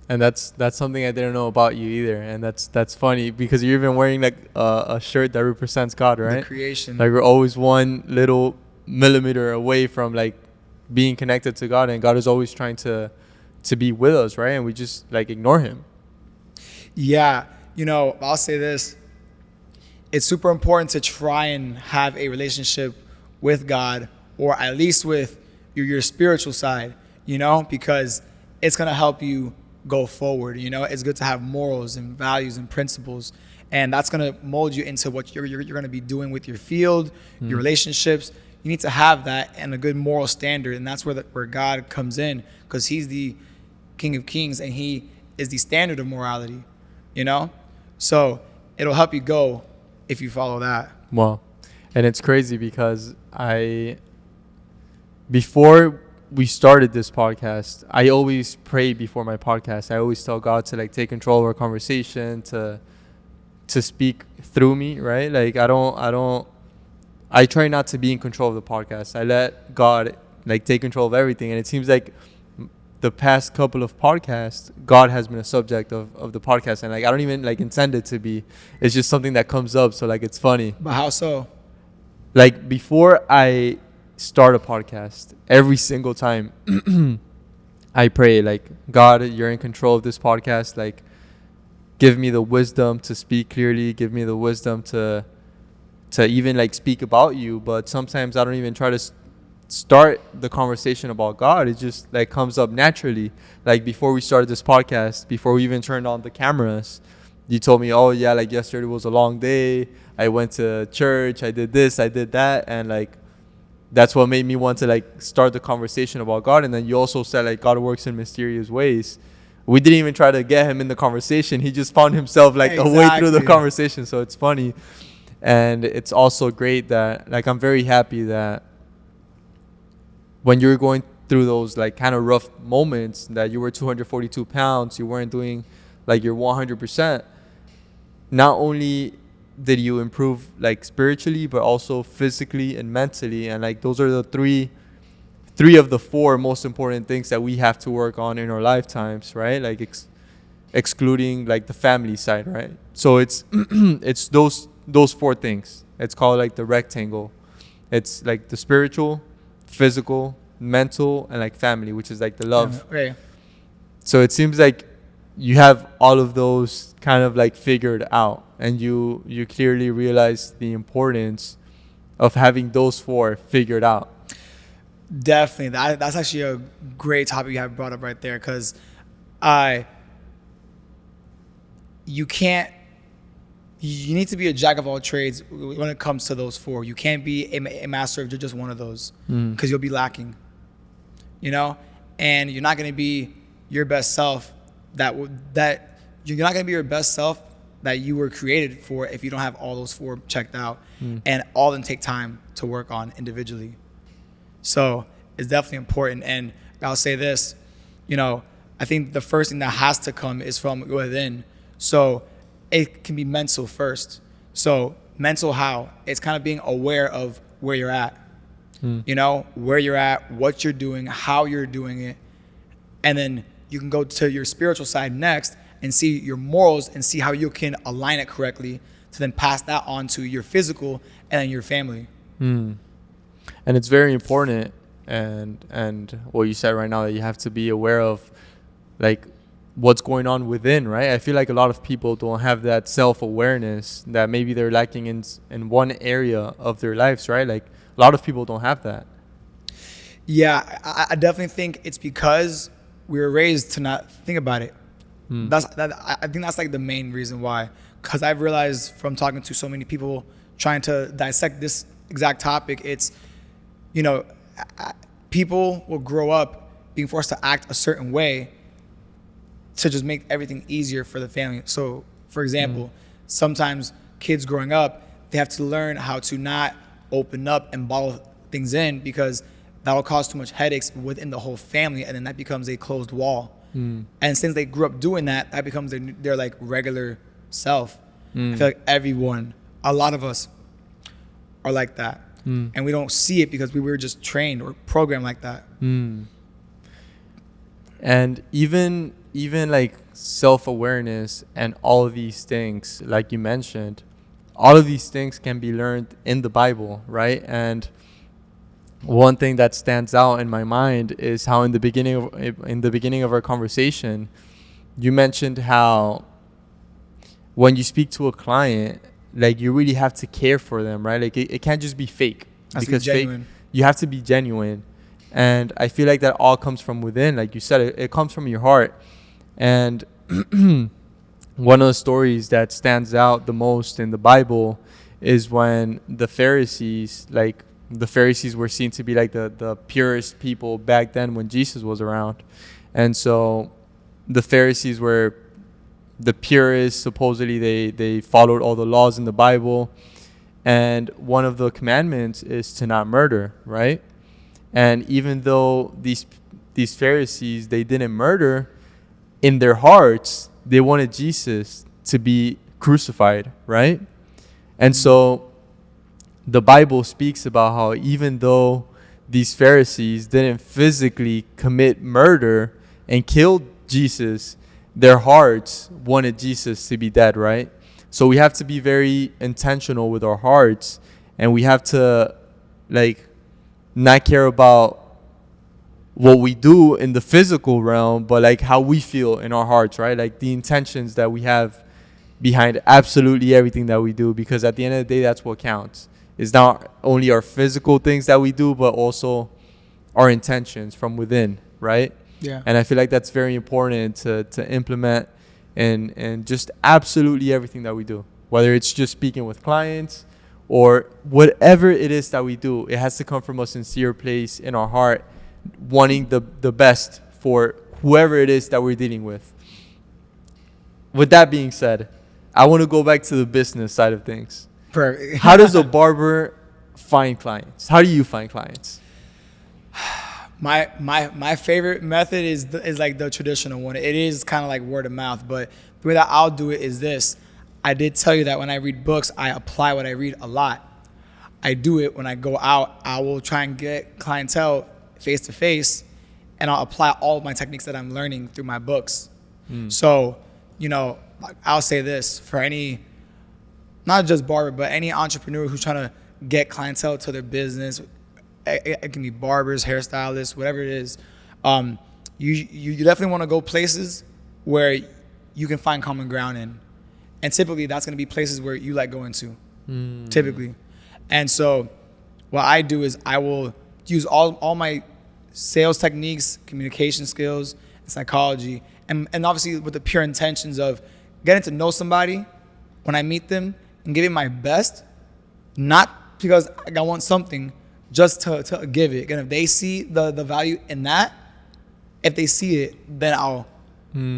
And that's something I didn't know about you either. And that's funny because you're even wearing like a shirt that represents God, right? The creation. Like we're always one little millimeter away from like being connected to God, and God is always trying to be with us, right? And we just like ignore him. Yeah. I'll say this. It's super important to try and have a relationship with God, or at least with your spiritual side, because it's going to help you go forward. It's good to have morals and values and principles, and that's going to mold you into what you're going to be doing with your field, your relationships. You need to have that and a good moral standard, and that's where God comes in, because he's the King of Kings and he is the standard of morality, so it'll help you go if you follow that. Well, and it's crazy because before we started this podcast, I always pray before my podcast. I always tell God to like take control of our conversation, to speak through me, right? Like I try not to be in control of the podcast. I let God like take control of everything. And it seems like the past couple of podcasts, God has been a subject of the podcast, and like I don't even like intend it to be. It's just something that comes up, so like it's funny. But how so? Like before I start a podcast, every single time I pray like, God, you're in control of this podcast. Like, give me the wisdom to speak clearly. Give me the wisdom to even like speak about you. But sometimes I don't even try to start the conversation about God. It just like comes up naturally. Like before we started this podcast, before we even turned on the cameras, you told me, oh yeah, like yesterday was a long day. I went to church. I did this. I did that. And like, that's what made me want to like start the conversation about God. And then you also said like God works in mysterious ways. We didn't even try to get him in the conversation. He just found himself like a way through the conversation. So it's funny. And it's also great that like I'm very happy that when you're going through those like kind of rough moments, that you were 242 pounds, you weren't doing like your 100%. Not only did you improve like spiritually, but also physically and mentally. And like those are the three of the four most important things that we have to work on in our lifetimes, right? Like excluding like the family side, right? So it's it's those four things. It's called like the rectangle. It's like the spiritual, physical, mental, and like family, which is like the love. Okay. So it seems like you have all of those kind of like figured out, and you clearly realize the importance of having those four figured out. Definitely. That's actually a great topic you have brought up right there, because you need to be a jack of all trades when it comes to those four. You can't be a master of just one of those, because you'll be lacking, and you're not going to be your best self that you're not going to be your best self that you were created for if you don't have all those four checked out, and all of them take time to work on individually. So it's definitely important. And I'll say this, I think the first thing that has to come is from within. So it can be mental first. So mental how? It's kind of being aware of where you're at, where you're at, what you're doing, how you're doing it. And then you can go to your spiritual side next and see your morals and see how you can align it correctly to then pass that on to your physical and then your family. And it's very important, and what you said right now, that you have to be aware of like what's going on within, right? I feel like a lot of people don't have that self-awareness, that maybe they're lacking in one area of their lives, right? Like a lot of people don't have that. Yeah, I definitely think it's because we were raised to not think about it. I think that's like the main reason why, because I've realized from talking to so many people trying to dissect this exact topic, it's people will grow up being forced to act a certain way to just make everything easier for the family. So, for example, sometimes kids growing up, they have to learn how to not open up and bottle things in, because that'll cause too much headaches within the whole family, and then that becomes a closed wall. And since they grew up doing that, that becomes their like regular self. I feel like a lot of us are like that. And we don't see it because we were just trained or programmed like that. And even like self-awareness and all of these things, like you mentioned, all of these things can be learned in the Bible, right? And one thing that stands out in my mind is how in the beginning of our conversation, you mentioned how when you speak to a client, like you really have to care for them, right? Like it can't just be fake. Because fake, you have to be genuine. And I feel like that all comes from within. Like you said, it comes from your heart. And one of the stories that stands out the most in the Bible is when the Pharisees were seen to be like the purest people back then when Jesus was around. And so the Pharisees were the purest. Supposedly they followed all the laws in the Bible. And one of the commandments is to not murder, right? And even though these Pharisees, they didn't murder, in their hearts, they wanted Jesus to be crucified, right? And so the Bible speaks about how even though these Pharisees didn't physically commit murder and kill Jesus, their hearts wanted Jesus to be dead, right? So we have to be very intentional with our hearts, and we have to like not care about what we do in the physical realm, but like how we feel in our hearts, right? Like the intentions that we have behind absolutely everything that we do, because at the end of the day, that's what counts. It's not only our physical things that we do, but also our intentions from within, right? Yeah. And I feel like that's very important to implement in just absolutely everything that we do, whether it's just speaking with clients or whatever it is that we do. It has to come from a sincere place in our heart, wanting the best for whoever it is that we're dealing with. With that being said, I want to go back to the business side of things. Perfect. How does a barber find clients? How do you find clients? My favorite method is like the traditional one. It is kind of like word of mouth, but the way that I'll do it is this. I did tell you that when I read books, I apply what I read a lot. I do it when I go out. I will try and get clientele face to face, and I'll apply all of my techniques that I'm learning through my books. So, I'll say this for any, not just barber, but any entrepreneur who's trying to get clientele to their business. It can be barbers, hairstylists, whatever it is. You definitely want to go places where you can find common ground in. And typically that's going to be places where you like going to, typically. And so what I do is I will use all my sales techniques, communication skills, and psychology, and obviously with the pure intentions of getting to know somebody when I meet them and giving my best, not because I want something, just to give it. And if they see the value in that, if they see it, then I'll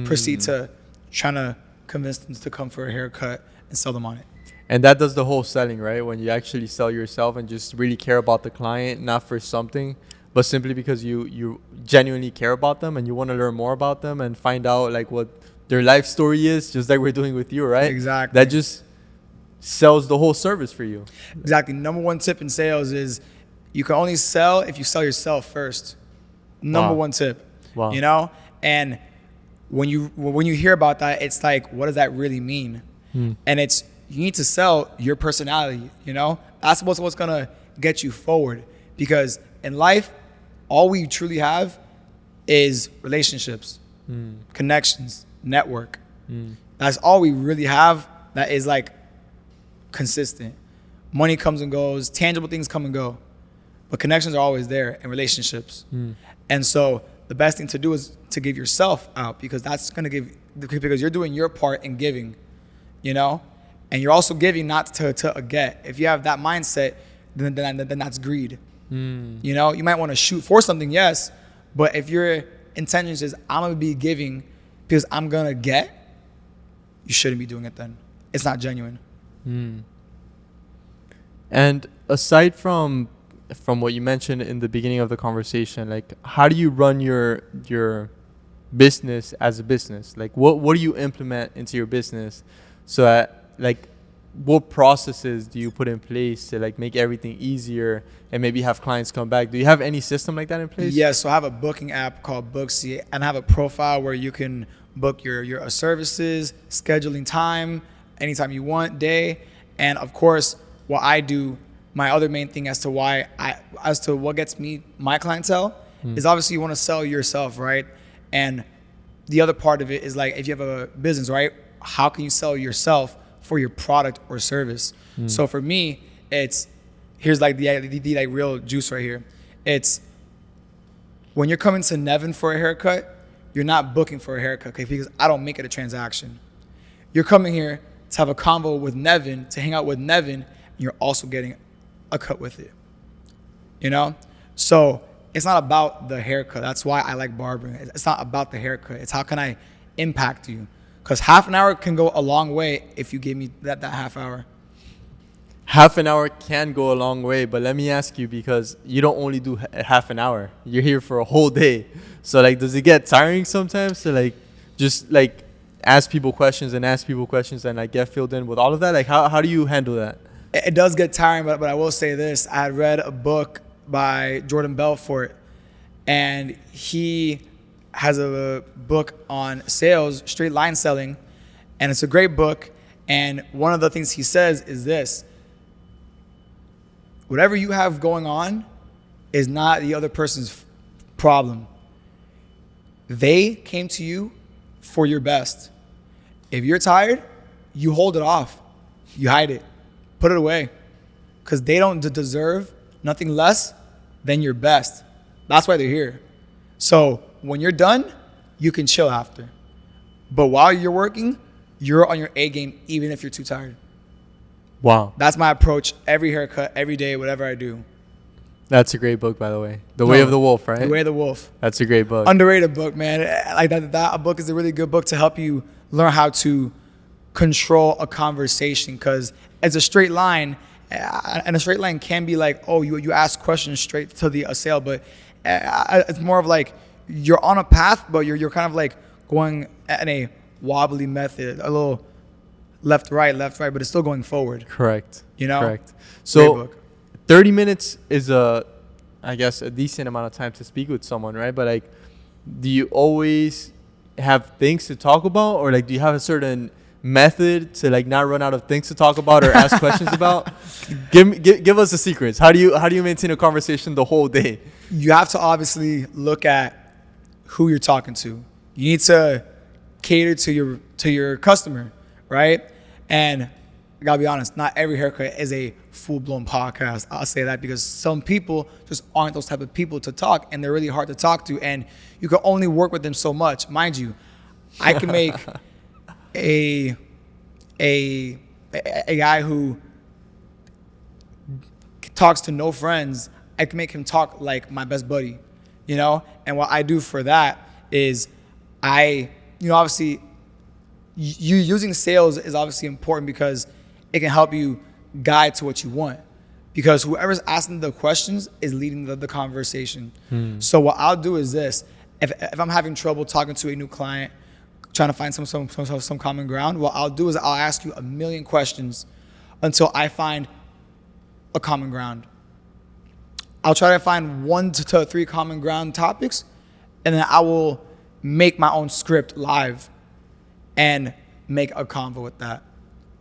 proceed to trying to convince them to come for a haircut and sell them on it. And that does the whole selling, right? When you actually sell yourself and just really care about the client, not for something, but simply because you genuinely care about them and you want to learn more about them and find out like what their life story is, just like we're doing with you, right? Exactly. That just sells the whole service for you. Exactly. Number one tip in sales is you can only sell if you sell yourself first. Number one tip. Wow. And when you hear about that, it's like, what does that really mean? And it's, you need to sell your personality, That's what's gonna get you forward. Because in life, all we truly have is relationships, connections, network. That's all we really have that is like consistent. Money comes and goes, tangible things come and go, but connections are always there, and relationships. And so the best thing to do is to give yourself out, because that's going to because you're doing your part in giving, and you're also giving not to get. If you have that mindset, then that's greed. You might want to shoot for something, yes, but if your intentions is I'm going to be giving because I'm going to get, you shouldn't be doing it then. It's not genuine. And aside from what you mentioned in the beginning of the conversation, like how do you run your business as a business? Like what do you implement into your business so that like what processes do you put in place to like make everything easier and maybe have clients come back? Do you have any system like that in place? Yes, so I have a booking app called Booksy, and I have a profile where you can book your services, scheduling time, anytime you want, day. And of course, what I do, my other main thing as to what gets me my clientele is obviously you want to sell yourself, right? And the other part of it is like if you have a business, right? How can you sell yourself for your product or service? So for me, here's like the like real juice right here. It's when you're coming to Nevin for a haircut, you're not booking for a haircut, okay? Because I don't make it a transaction. You're coming here to have a convo with Nevin, to hang out with Nevin, and you're also getting a cut with it. You know? So it's not about the haircut. That's why I like barbering. It's not about the haircut. It's how can I impact you? Because half an hour can go a long way if you give me that half hour. Half an hour can go a long way, but let me ask you, because you don't only do half an hour. You're here for a whole day. So like, does it get tiring sometimes to like just like ask people questions and like get filled in with all of that? Like how do you handle that? It does get tiring, but I will say this. I had read a book by Jordan Belfort, and he has a book on sales, straight line selling, and it's a great book. And one of the things he says is this: whatever you have going on is not the other person's problem. They came to you for your best. If you're tired, you hold it off. You hide it. Put it away. Because they don't deserve nothing less than your best. That's why they're here. So when you're done, you can chill after. But while you're working, you're on your A game, even if you're too tired. Wow. That's my approach every haircut, every day, whatever I do. That's a great book, by the way. The Way of the Wolf, right? The Way of the Wolf. That's a great book. Underrated book, man. Like that book is a really good book to help you learn how to control a conversation, because it's a straight line, and a straight line can be like, oh, you ask questions straight to the sale, but it's more of like you're on a path, but you're kind of like going in a wobbly method, a little left, right, but it's still going forward. Correct. You know? Correct. So 30 minutes is I guess a decent amount of time to speak with someone, right? But like, do you always have things to talk about, or like do you have a certain method to like not run out of things to talk about or ask questions about? Give us the secrets. How do you maintain a conversation the whole day? You have to obviously look at who you're talking to. You need to cater to your customer, right? And I gotta be honest, not every haircut is a full-blown podcast. I'll say that because some people just aren't those type of people to talk, and they're really hard to talk to, and you can only work with them so much. Mind you, I can make a guy who talks to no friends, I can make him talk like my best buddy, you know? And what I do for that is obviously you using sales is obviously important because it can help you guide to what you want, because whoever's asking the questions is leading the conversation. So what I'll do is this: if I'm having trouble talking to a new client, trying to find some common ground, what I'll do is I'll ask you a million questions until I find a common ground. I'll try to find 1 to 3 common ground topics, and then I will make my own script live and make a convo with that.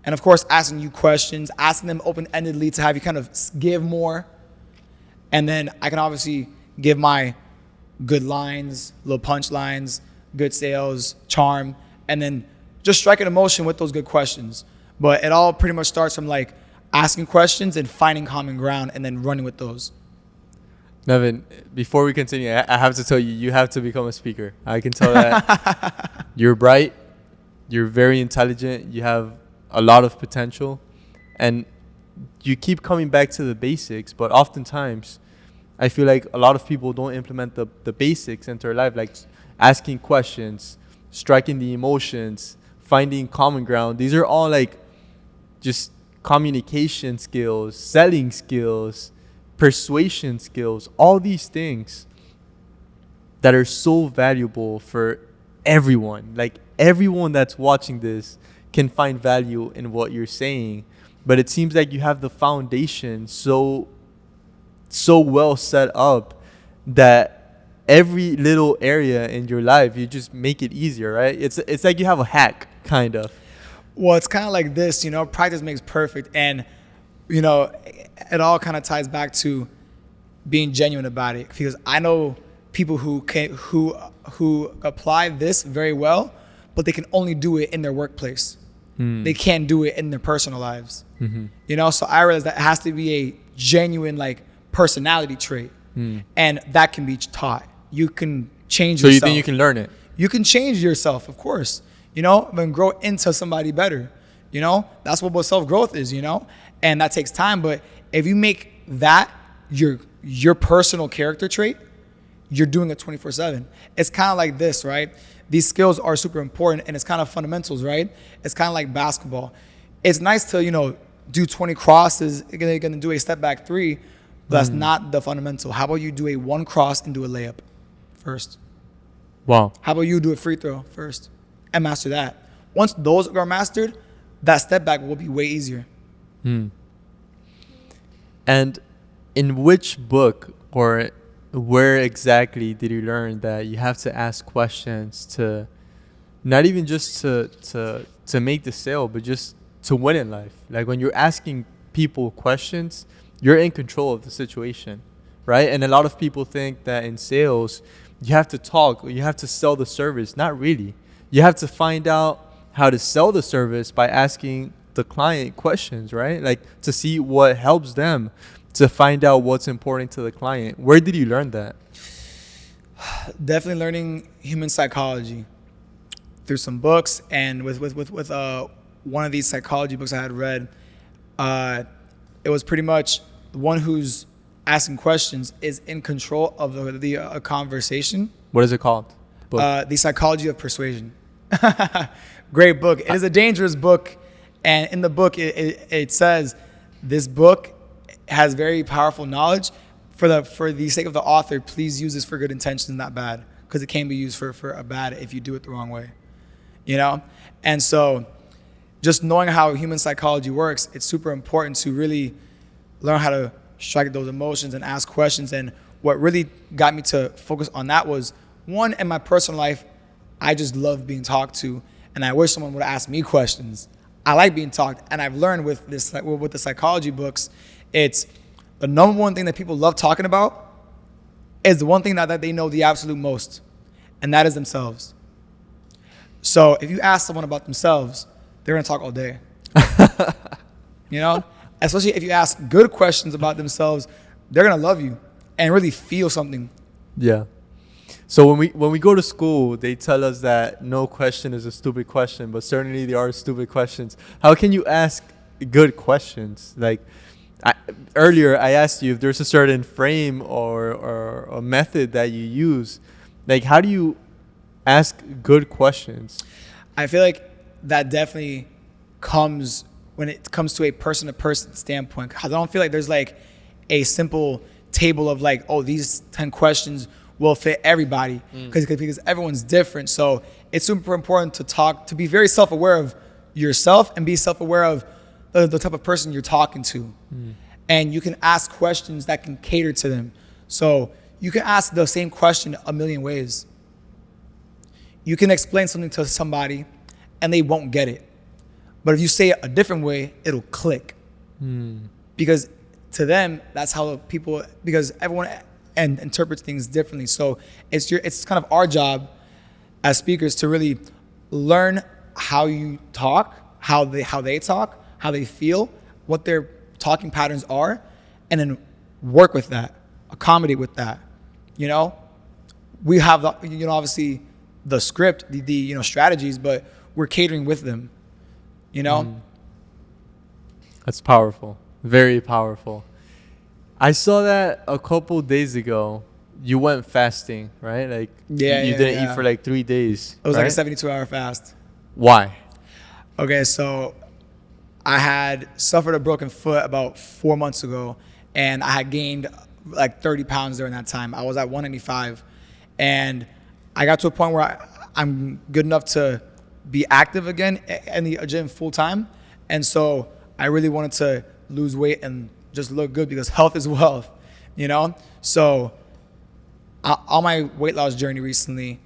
And of course, asking you questions, asking them open-endedly to have you kind of give more. And then I can obviously give my good lines, little punch lines, good sales, charm, and then just strike an emotion with those good questions. But it all pretty much starts from like asking questions and finding common ground and then running with those. Nevin, before we continue, I have to tell you, you have to become a speaker. I can tell that you're bright, you're very intelligent, you have a lot of potential, and you keep coming back to the basics, but oftentimes I feel like a lot of people don't implement the basics into their life, like asking questions, striking the emotions, finding common ground. These are all like just communication skills, selling skills, persuasion skills, all these things that are so valuable for everyone. Like everyone that's watching this can find value in what you're saying. but it seems like you have the foundation so well set up that every little area in your life, you just make it easier, right? It's like you have a hack, kind of. Well, it's kind of like this, you know, practice makes perfect. And, you know, it all kind of ties back to being genuine about it. Because I know people who apply this very well, but they can only do it in their workplace. They can't do it in their personal lives. You know, so I realize that it has to be a genuine, like, personality trait. And that can be taught. You can change yourself. So you think you can learn it? You can change yourself, of course. You know, and grow into somebody better. You know, that's what self-growth is, you know? And that takes time. But if you make that your personal character trait, you're doing it 24/7. It's kind of like this, right? These skills are super important, and it's kind of fundamentals, right? It's kind of like basketball. It's nice to, you know, do 20 crosses, you're going to do a step back three, but that's not the fundamental. How about you do a one cross and do a layup first? Wow. How about you do a free throw first and master that? Once those are mastered, that step back will be way easier. And in which book or where exactly did you learn that you have to ask questions to not even just to make the sale, but just to win in life? Like when you're asking people questions, you're in control of the situation, right? And a lot of people think that in sales, you have to talk or you have to sell the service. Not really. You have to find out how to sell the service by asking the client questions, right? Like to see what helps them, to find out what's important to the client. Where did you learn that? Definitely learning human psychology through some books, and with one of these psychology books I had read. It was pretty much the one who's asking questions is in control of the conversation. What is it called? The Psychology of Persuasion. Great book. It is a dangerous book, and in the book it says this book has very powerful knowledge. For the sake of the author, please use this for good intentions, not bad, because it can be used for a bad if you do it the wrong way. You know, and so just knowing how human psychology works, it's super important to really learn how to strike those emotions and ask questions. And what really got me to focus on that was, one, in my personal life, I just love being talked to, and I wish someone would ask me questions. I like being talked, and I've learned with the psychology books, it's the number one thing that people love talking about is the one thing that they know the absolute most, and that is themselves. So if you ask someone about themselves, they're going to talk all day. You know? Especially if you ask good questions about themselves, they're going to love you and really feel something. Yeah. So when we go to school, they tell us that no question is a stupid question, but certainly there are stupid questions. How can you ask good questions? Like earlier, I asked you if there's a certain frame or a method that you use. Like, how do you ask good questions? I feel like that definitely comes when it comes to a person-to-person standpoint. I don't feel like there's like a simple table of like, oh, these 10 questions will fit everybody, because everyone's different. So it's super important to be very self-aware of yourself and be self-aware of the type of person you're talking to. And you can ask questions that can cater to them. So you can ask the same question a million ways. You can explain something to somebody and they won't get it. But if you say it a different way, it'll click. Because to them, that's how people, because everyone interprets things differently. So it's kind of our job as speakers to really learn how you talk, how they talk, how they feel, what their talking patterns are, and then work with that, accommodate with that. You know, we have obviously the script, the strategies, but we're catering with them. You know, that's powerful, very powerful. I saw that a couple days ago. You went fasting, right? Like you didn't eat for like 3 days. It was like a 72-hour fast. Why? Okay, so I had suffered a broken foot about 4 months ago, and I had gained like 30 pounds during that time. I was at 185, and I got to a point where I'm good enough to be active again in the gym full time. And so I really wanted to lose weight and just look good because health is wealth, you know? So on my weight loss journey recently,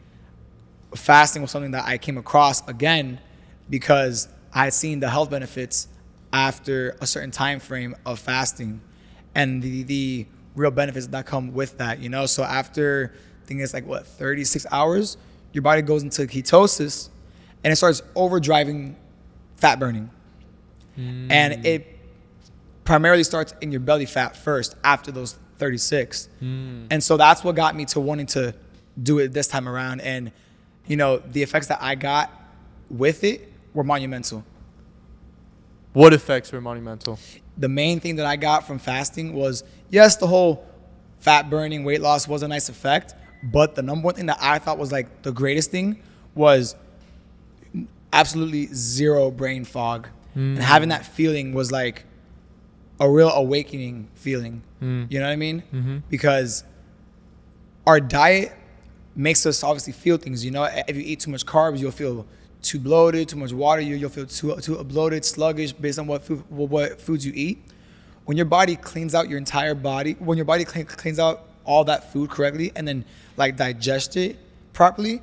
fasting was something that I came across again because I had seen the health benefits after a certain time frame of fasting and the real benefits that come with that, you know? So after, I think it's like, 36 hours, your body goes into ketosis and it starts overdriving fat burning. And it primarily starts in your belly fat first after those 36. And so that's what got me to wanting to do it this time around. And, you know, the effects that I got with it were monumental. What effects were monumental? The main thing that I got from fasting was, yes, the whole fat burning, weight loss was a nice effect, but the number one thing that I thought was like the greatest thing was absolutely zero brain fog. And having that feeling was like a real awakening feeling. You know what I mean? Because our diet makes us obviously feel things. You know, if you eat too much carbs, you'll feel too bloated. Too much water, you'll feel too bloated, sluggish based on what foods you eat. When your body cleans out your entire body, when your body cleans out all that food correctly and then like digest it properly,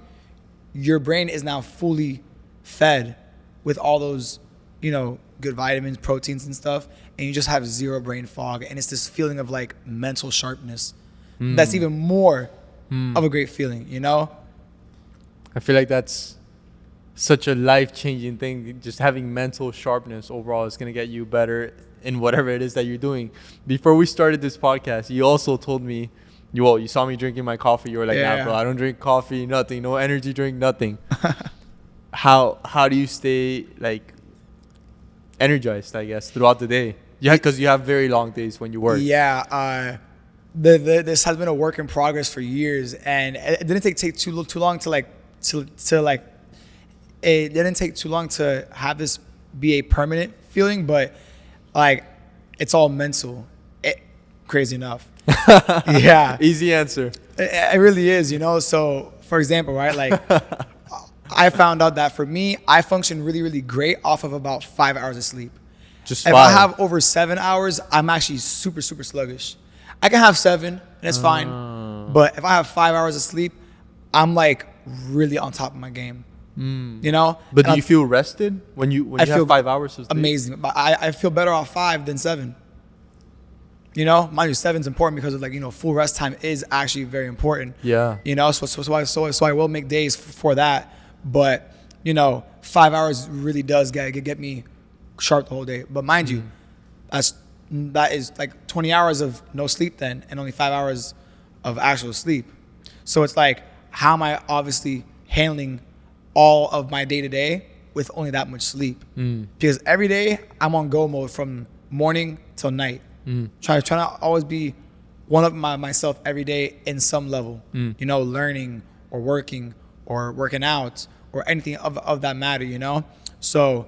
your brain is now fully fed with all those, you know, good vitamins, proteins and stuff, and you just have zero brain fog. And it's this feeling of like mental sharpness. That's even more of a great feeling, you know? I feel like that's such a life-changing thing. Just having mental sharpness overall is going to get you better in whatever it is that you're doing. Before we started this podcast, you also told me, you saw me drinking my coffee. You were like, nah, bro, I don't drink coffee, nothing, no energy drink, nothing. How do you stay like energized, I guess, throughout the day? Yeah, because you have very long days when you work. Yeah, this has been a work in progress for years, and it didn't take too long to it didn't take too long to have this be a permanent feeling, but like it's all mental. Crazy enough. Yeah. Easy answer. It really is, you know. So for example, right, like I found out that for me, I function really, really great off of about 5 hours of sleep. Just if 5. I have over 7 hours, I'm actually super, super sluggish. I can have 7 and it's fine. But if I have 5 hours of sleep, I'm like really on top of my game. You know? But do you feel rested when you have 5 hours of sleep? Amazing. But I feel better off 5 than 7. You know, mind you, 7's important because of like, you know, full rest time is actually very important. Yeah. You know, so I will make days for that. But, you know, 5 hours really does get me sharp the whole day. But mind you, that is like 20 hours of no sleep then and only 5 hours of actual sleep. So it's like, how am I obviously handling all of my day-to-day with only that much sleep? Because every day I'm on go mode from morning till night. Trying to always be one of myself every day in some level. You know, learning or working out or anything of that matter, you know? So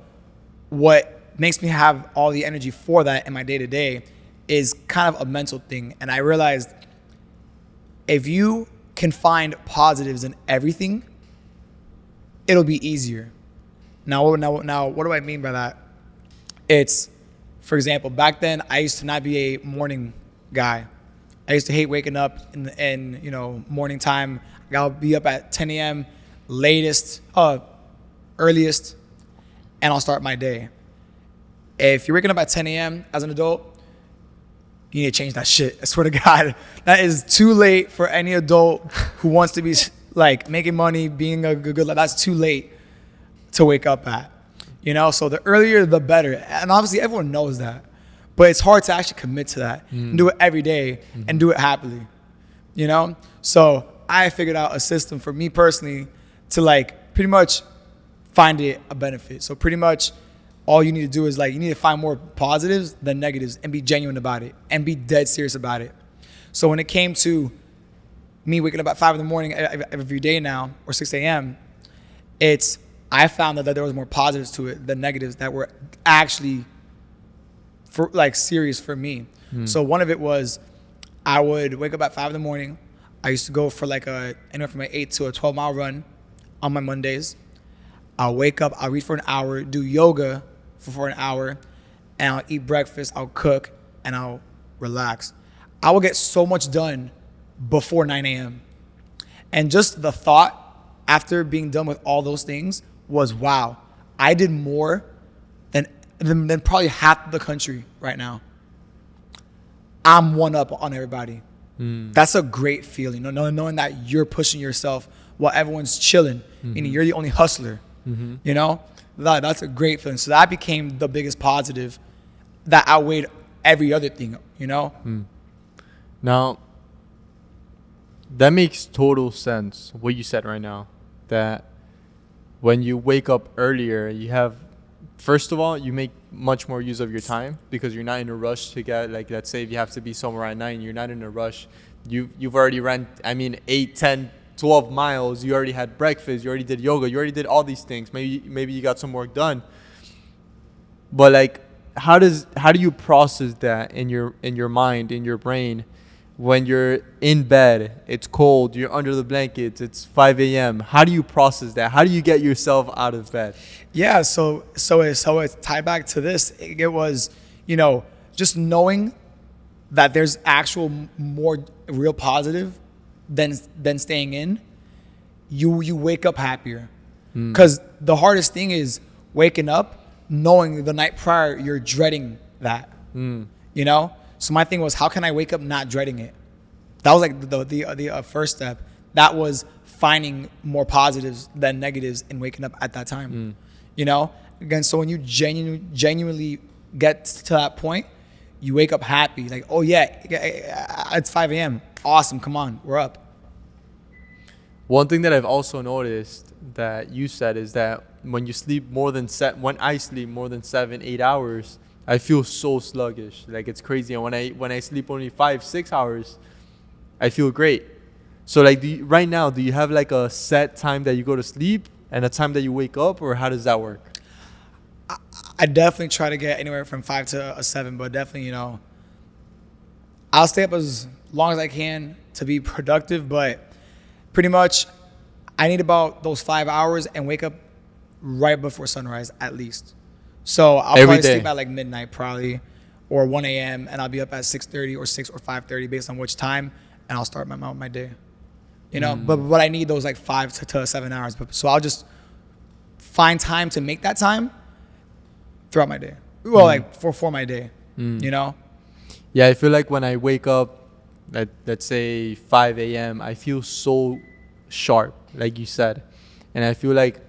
what makes me have all the energy for that in my day-to-day is kind of a mental thing. And I realized if you can find positives in everything, it'll be easier. Now, what do I mean by that? It's, for example, back then I used to not be a morning guy. I used to hate waking up in you know, morning time. I'll be up at 10 a.m. earliest, and I'll start my day. If you're waking up at 10 a.m. as an adult, you need to change that shit. I swear to God, that is too late for any adult who wants to be like making money, being a good life. That's too late to wake up at, you know? So the earlier, the better. And obviously everyone knows that, but it's hard to actually commit to that and do it every day and do it happily, you know? So I figured out a system for me personally to like pretty much find it a benefit. So pretty much all you need to do is like, you need to find more positives than negatives and be genuine about it and be dead serious about it. So when it came to me waking up at 5 in the morning every day now, or 6 a.m., I found that there was more positives to it than negatives that were actually serious for me. So one of it was I would wake up at 5 in the morning. I used to go for like anywhere from an 8 to a 12-mile run on my Mondays. I'll wake up, I'll read for an hour, do yoga for an hour, and I'll eat breakfast, I'll cook, and I'll relax, I will get so much done before 9 a.m. And just the thought after being done with all those things was, wow, I did more than probably half the country right now. I'm one up on everybody. That's a great feeling, knowing that you're pushing yourself while everyone's chilling, meaning you're the only hustler. You know, that's a great feeling. So that became the biggest positive that outweighed every other thing, you know? Now, that makes total sense, what you said right now, that when you wake up earlier, you have, first of all, you make much more use of your time because you're not in a rush to get, like, let's say if you have to be somewhere at 9, you're not in a rush. You've already ran, 8, 10, 12 miles. You already had breakfast. You already did yoga. You already did all these things. Maybe you got some work done. But, like, how do you process that in your mind, in your brain, when you're in bed, it's cold, you're under the blankets, it's 5 a.m. How do you process that? How do you get yourself out of bed? Yeah, so it's tied back to this. It was, just knowing that there's actual more real positive than staying in. You wake up happier, because the hardest thing is waking up knowing the night prior you're dreading that. So my thing was, how can I wake up not dreading it? That was like the first step. That was finding more positives than negatives in waking up at that time. Again, so when you genuinely get to that point, you wake up happy. Like, oh yeah, it's 5 a.m. Awesome, come on, we're up. One thing that I've also noticed that you said is that when I sleep more than 7-8 hours, I feel so sluggish. Like, it's crazy. And when I sleep only 5-6 hours, I feel great. So, like, right now, do you have like a set time that you go to sleep and a time that you wake up, or how does that work? I definitely try to get anywhere from 5 to 7, but definitely, I'll stay up as long as I can to be productive, but pretty much I need about those 5 hours and wake up right before sunrise at least. So I'll probably sleep at like midnight probably, or 1 a.m. and I'll be up at 6:30 or 6 or 5:30 based on which time, and I'll start my day. But I need those like 5 to 7 hours. So I'll just find time to make that time throughout my day. Well, like for my day, Yeah, I feel like when I wake up at, let's say, 5 a.m., I feel so sharp, like you said. And I feel like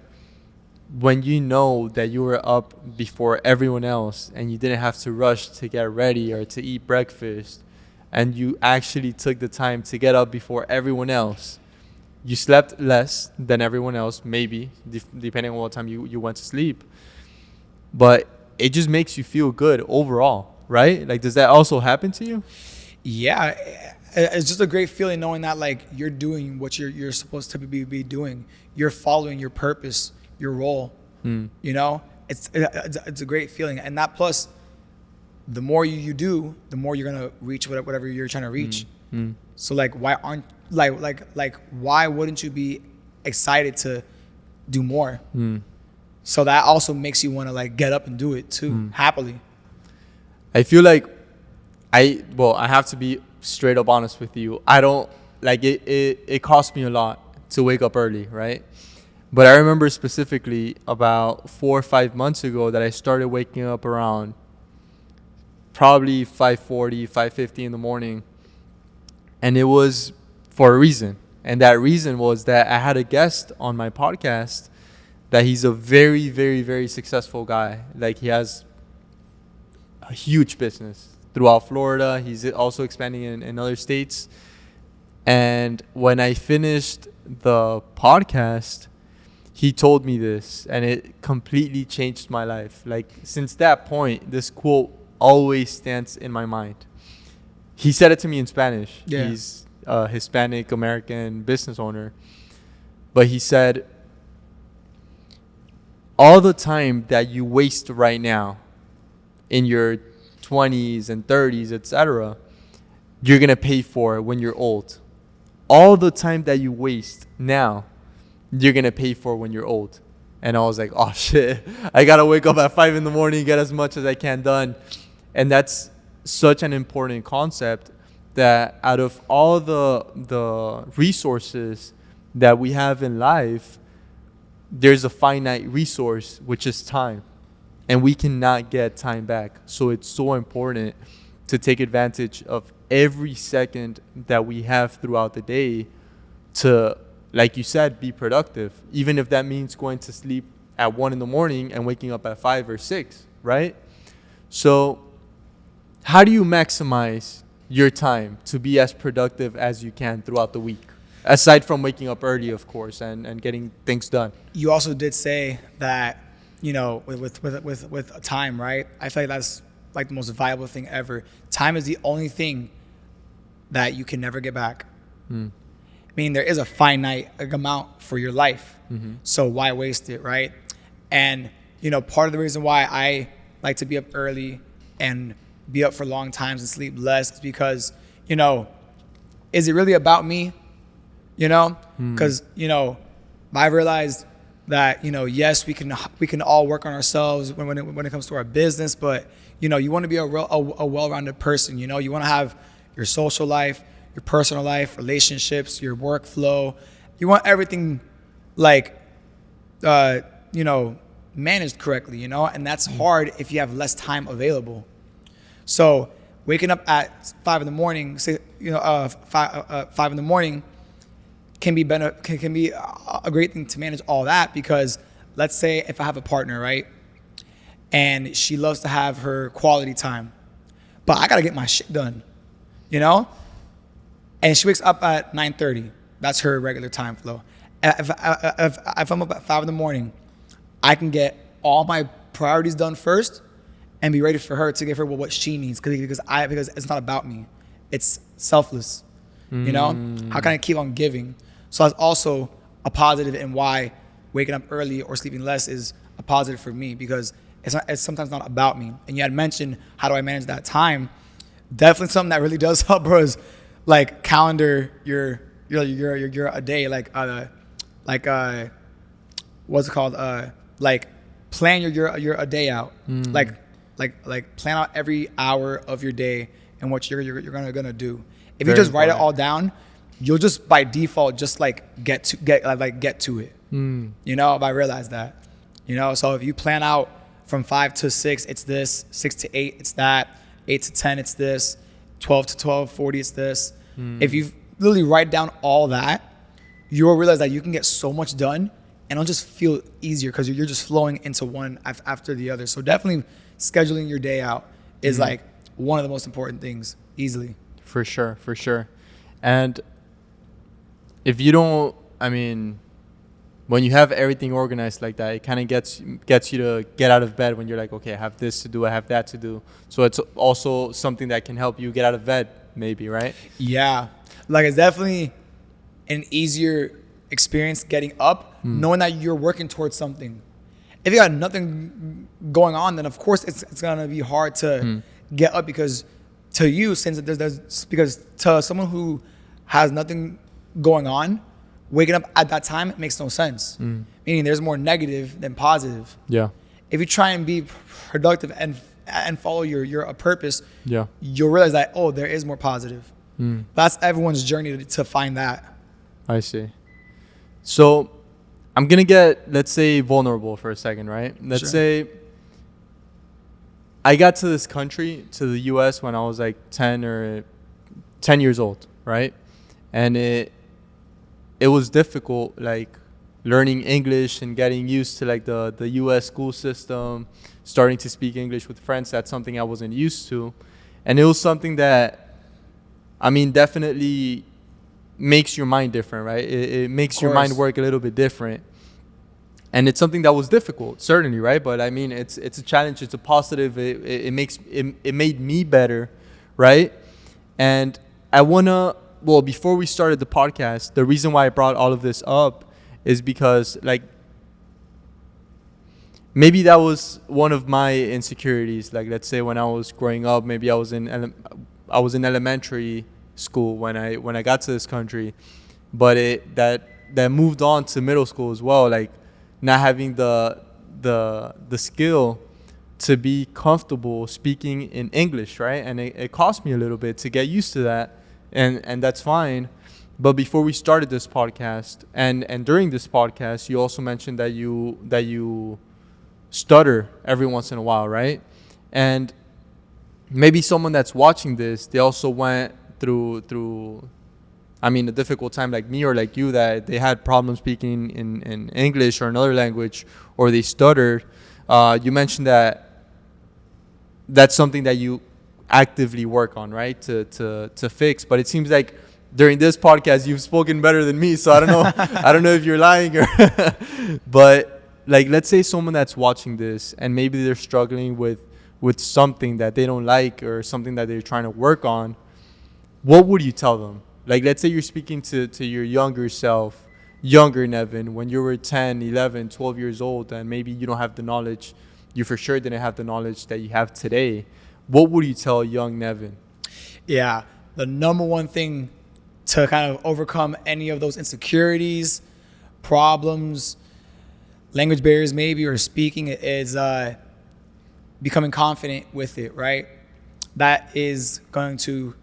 when you know that you were up before everyone else and you didn't have to rush to get ready or to eat breakfast, and you actually took the time to get up before everyone else, you slept less than everyone else, maybe, depending on what time you went to sleep. But it just makes you feel good overall, right? Like, does that also happen to you? Yeah, it's just a great feeling knowing that, like, you're doing what you're supposed to be doing. You're following your purpose, your role. It's a great feeling. And that, plus the more you do, the more you're gonna reach whatever you're trying to reach. So, like, why aren't why wouldn't you be excited to do more? So that also makes you want to, like, get up and do it too, happily. I feel like I have to be straight up honest with you. I don't like it. It cost me a lot to wake up early, right? But I remember specifically about 4 or 5 months ago that I started waking up around probably 5:40, 5:50 in the morning. And it was for a reason. And that reason was that I had a guest on my podcast that he's a very, very, very successful guy. Like, he has a huge business throughout Florida. He's also expanding in other states. And when I finished the podcast, he told me this, and it completely changed my life. Like, since that point, this quote always stands in my mind. He said it to me in Spanish. Yeah. He's a Hispanic American business owner. But he said, all the time that you waste right now in your 20s and 30s, etc., you're going to pay for when you're old. All the time that you waste now, you're going to pay for when you're old. And I was like, oh shit, I gotta wake up at 5 in the morning, get as much as I can done. And that's such an important concept, that out of all the resources that we have in life, there's a finite resource, which is time. And we cannot get time back. So it's so important to take advantage of every second that we have throughout the day to, like you said, be productive. Even if that means going to sleep at 1 in the morning and waking up at 5 or 6, right? So how do you maximize your time to be as productive as you can throughout the week? Aside from waking up early, of course, and getting things done. You also did say that, with time, right? I feel like that's like the most valuable thing ever. Time is the only thing that you can never get back. I mean, there is a finite amount for your life. So why waste it, right? And, part of the reason why I like to be up early and be up for long times and sleep less is because, is it really about me? Because, I realized that, yes, we can all work on ourselves when it comes to our business, but, you want to be a well-rounded person. You want to have your social life, your personal life, relationships, your workflow. You want everything managed correctly, and that's hard if you have less time available. So waking up at 5 in the morning, 5 in the morning can be a great thing to manage all that, because let's say if I have a partner, right, and she loves to have her quality time, but I got to get my shit done, and she wakes up at 9:30. That's her regular time flow. If I'm up at 5 in the morning, I can get all my priorities done first and be ready for her to give her what she needs, because it's not about me. It's selfless. How can I keep on giving? So that's also a positive in why waking up early or sleeping less is a positive for me, because it's sometimes not about me. And you had mentioned, how do I manage that time? Definitely something that really does help, bro, is like calendar your a day, what's it called? Plan your a day out. Like plan out every hour of your day and what you're gonna do. If you just write it all down, you'll just by default just get to it. I realized that. So if you plan out from 5 to 6, it's this. 6 to 8, it's that. 8 to 10, it's this. 12 to 12:40, it's this. If you literally write down all that, you'll realize that you can get so much done, and it'll just feel easier because you're just flowing into one after the other. So definitely scheduling your day out is one of the most important things, easily. For sure. And if you don't, when you have everything organized like that, it kind of gets you to get out of bed when you're like, okay, I have this to do, I have that to do. So it's also something that can help you get out of bed, maybe, right? Yeah. It's definitely an easier experience getting up, knowing that you're working towards something. If you got nothing going on, then of course it's gonna be hard to get up, because to you, because to someone who has nothing going on, waking up at that time, it makes no sense. Meaning there's more negative than positive. Yeah. If you try and be productive and follow your purpose, yeah, you'll realize that, there is more positive. That's everyone's journey to find that. I see. So I'm going to get, let's say, vulnerable for a second, right? Let's say I got to this country, to the U.S., when I was 10 years old, right? And it was difficult, learning English and getting used to the U.S. school system, starting to speak English with friends. That's something I wasn't used to. And it was something that, definitely makes your mind different, right? It makes your mind work a little bit different. And it's something that was difficult, certainly, right? But it's a challenge. It's a positive. It made me better, right? And I wanna, before we started the podcast, the reason why I brought all of this up is because maybe that was one of my insecurities. Let's say when I was growing up, maybe I was in elementary school when I got to this country, but that moved on to middle school as well. not having the skill to be comfortable speaking in English, right? And it cost me a little bit to get used to that, and that's fine. But before we started this podcast, and during this podcast, you also mentioned that you stutter every once in a while, right? And maybe someone that's watching this, they also went through I mean, a difficult time like me or like you, that they had problems speaking in English or another language, or they stuttered. You mentioned that that's something that you actively work on, right? To fix. But it seems like during this podcast, you've spoken better than me. So I don't know. I don't know if you're lying or, but like, let's say someone that's watching this and maybe they're struggling with something that they don't like or something that they're trying to work on. What would you tell them? Like, let's say you're speaking to your younger self, younger Nevin, when you were 10, 11, 12 years old, and maybe you don't have the knowledge, you for sure didn't have the knowledge that you have today. What would you tell young Nevin? Yeah, the number one thing to kind of overcome any of those insecurities, problems, language barriers maybe, or speaking is becoming confident with it, right? That is going to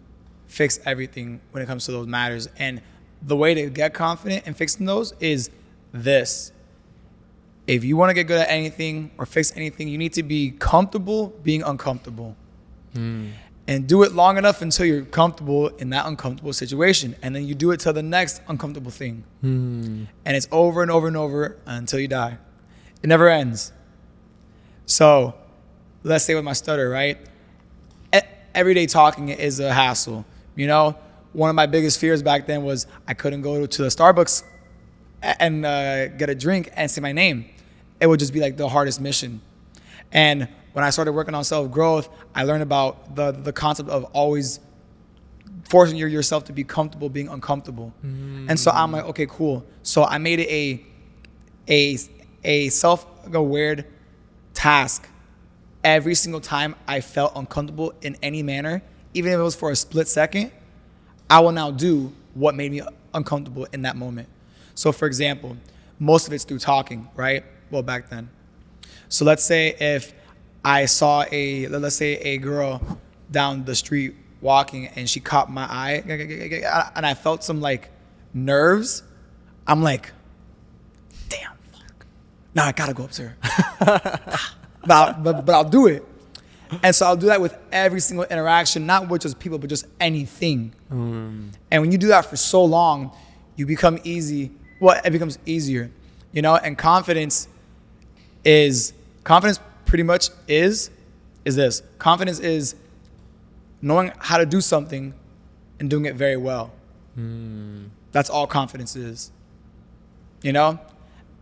fix everything when it comes to those matters. And the way to get confident in fixing those is this. If you want to get good at anything or fix anything, you need to be comfortable being uncomfortable. And do it long enough until you're comfortable in that uncomfortable situation. And then you do it to the next uncomfortable thing. And it's over and over and over until you die. It never ends. So let's say with my stutter, right? Everyday talking is a hassle. You know, one of my biggest fears back then was I couldn't go to the Starbucks and get a drink and say my name. It would just be like the hardest mission. And when I started working on self-growth, I learned about the concept of always forcing yourself to be comfortable being uncomfortable. And so I'm like, okay, cool. So I made it a self-aware task. Every single time I felt uncomfortable in any manner, even if it was for a split second, I will now do what made me uncomfortable in that moment. So for example, most of it's through talking, right? Well, back then. So let's say if I saw a girl down the street walking and she caught my eye and I felt some like nerves, I'm like, damn, fuck. Now I gotta go up to her. but I'll do it. And so I'll do that with every single interaction, not with just people, but just anything. And when you do that for so long, you become easy. Well, it becomes easier, you know. And confidence pretty much is this. Confidence is knowing how to do something and doing it very well. That's all confidence is. You know,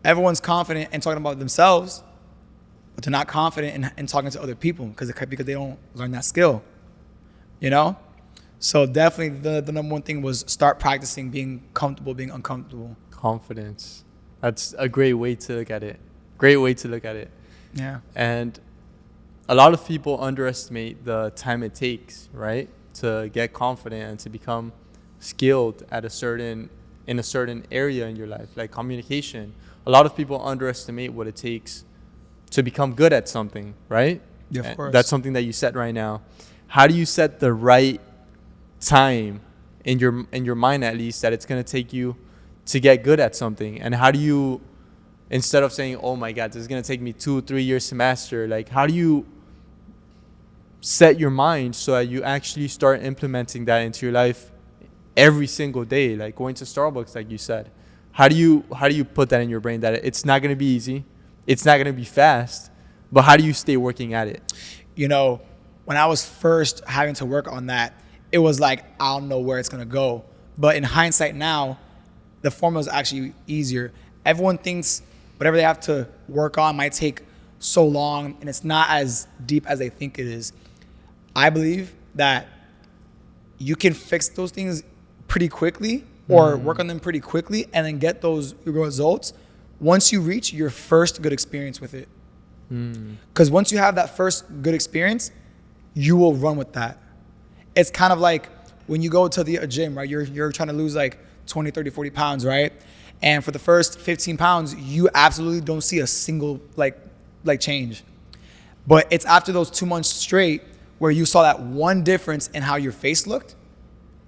everyone's confident in talking about themselves, but they're not confident in talking to other people because they don't learn that skill, you know? So definitely the number one thing was start practicing being comfortable, being uncomfortable. Confidence. That's a great way to look at it. Great way to look at it. Yeah. And a lot of people underestimate the time it takes, right? To get confident and to become skilled in a certain area in your life, like communication. A lot of people underestimate what it takes to become good at something, right? Yeah, of course. That's something that you set right now. How do you set the right time in your mind, at least, that it's going to take you to get good at something? And how do you, instead of saying, oh my God, this is going to take me 2-3 years to master, like how do you set your mind so that you actually start implementing that into your life every single day, like going to Starbucks, like you said? How do you put that in your brain that it's not going to be easy? It's not going to be fast, but how do you stay working at it? You know, when I was first having to work on that, it was like, I don't know where it's going to go. But in hindsight now, the formula is actually easier. Everyone thinks whatever they have to work on might take so long, and it's not as deep as they think it is. I believe that you can fix those things pretty quickly or work on them pretty quickly and then get those results once you reach your first good experience with it. Because once you have that first good experience, you will run with that. It's kind of like when you go to the gym, right? You're trying to lose like 20, 30, 40 pounds, right? And for the first 15 pounds, you absolutely don't see a single like change. But it's after those 2 months straight where you saw that one difference in how your face looked,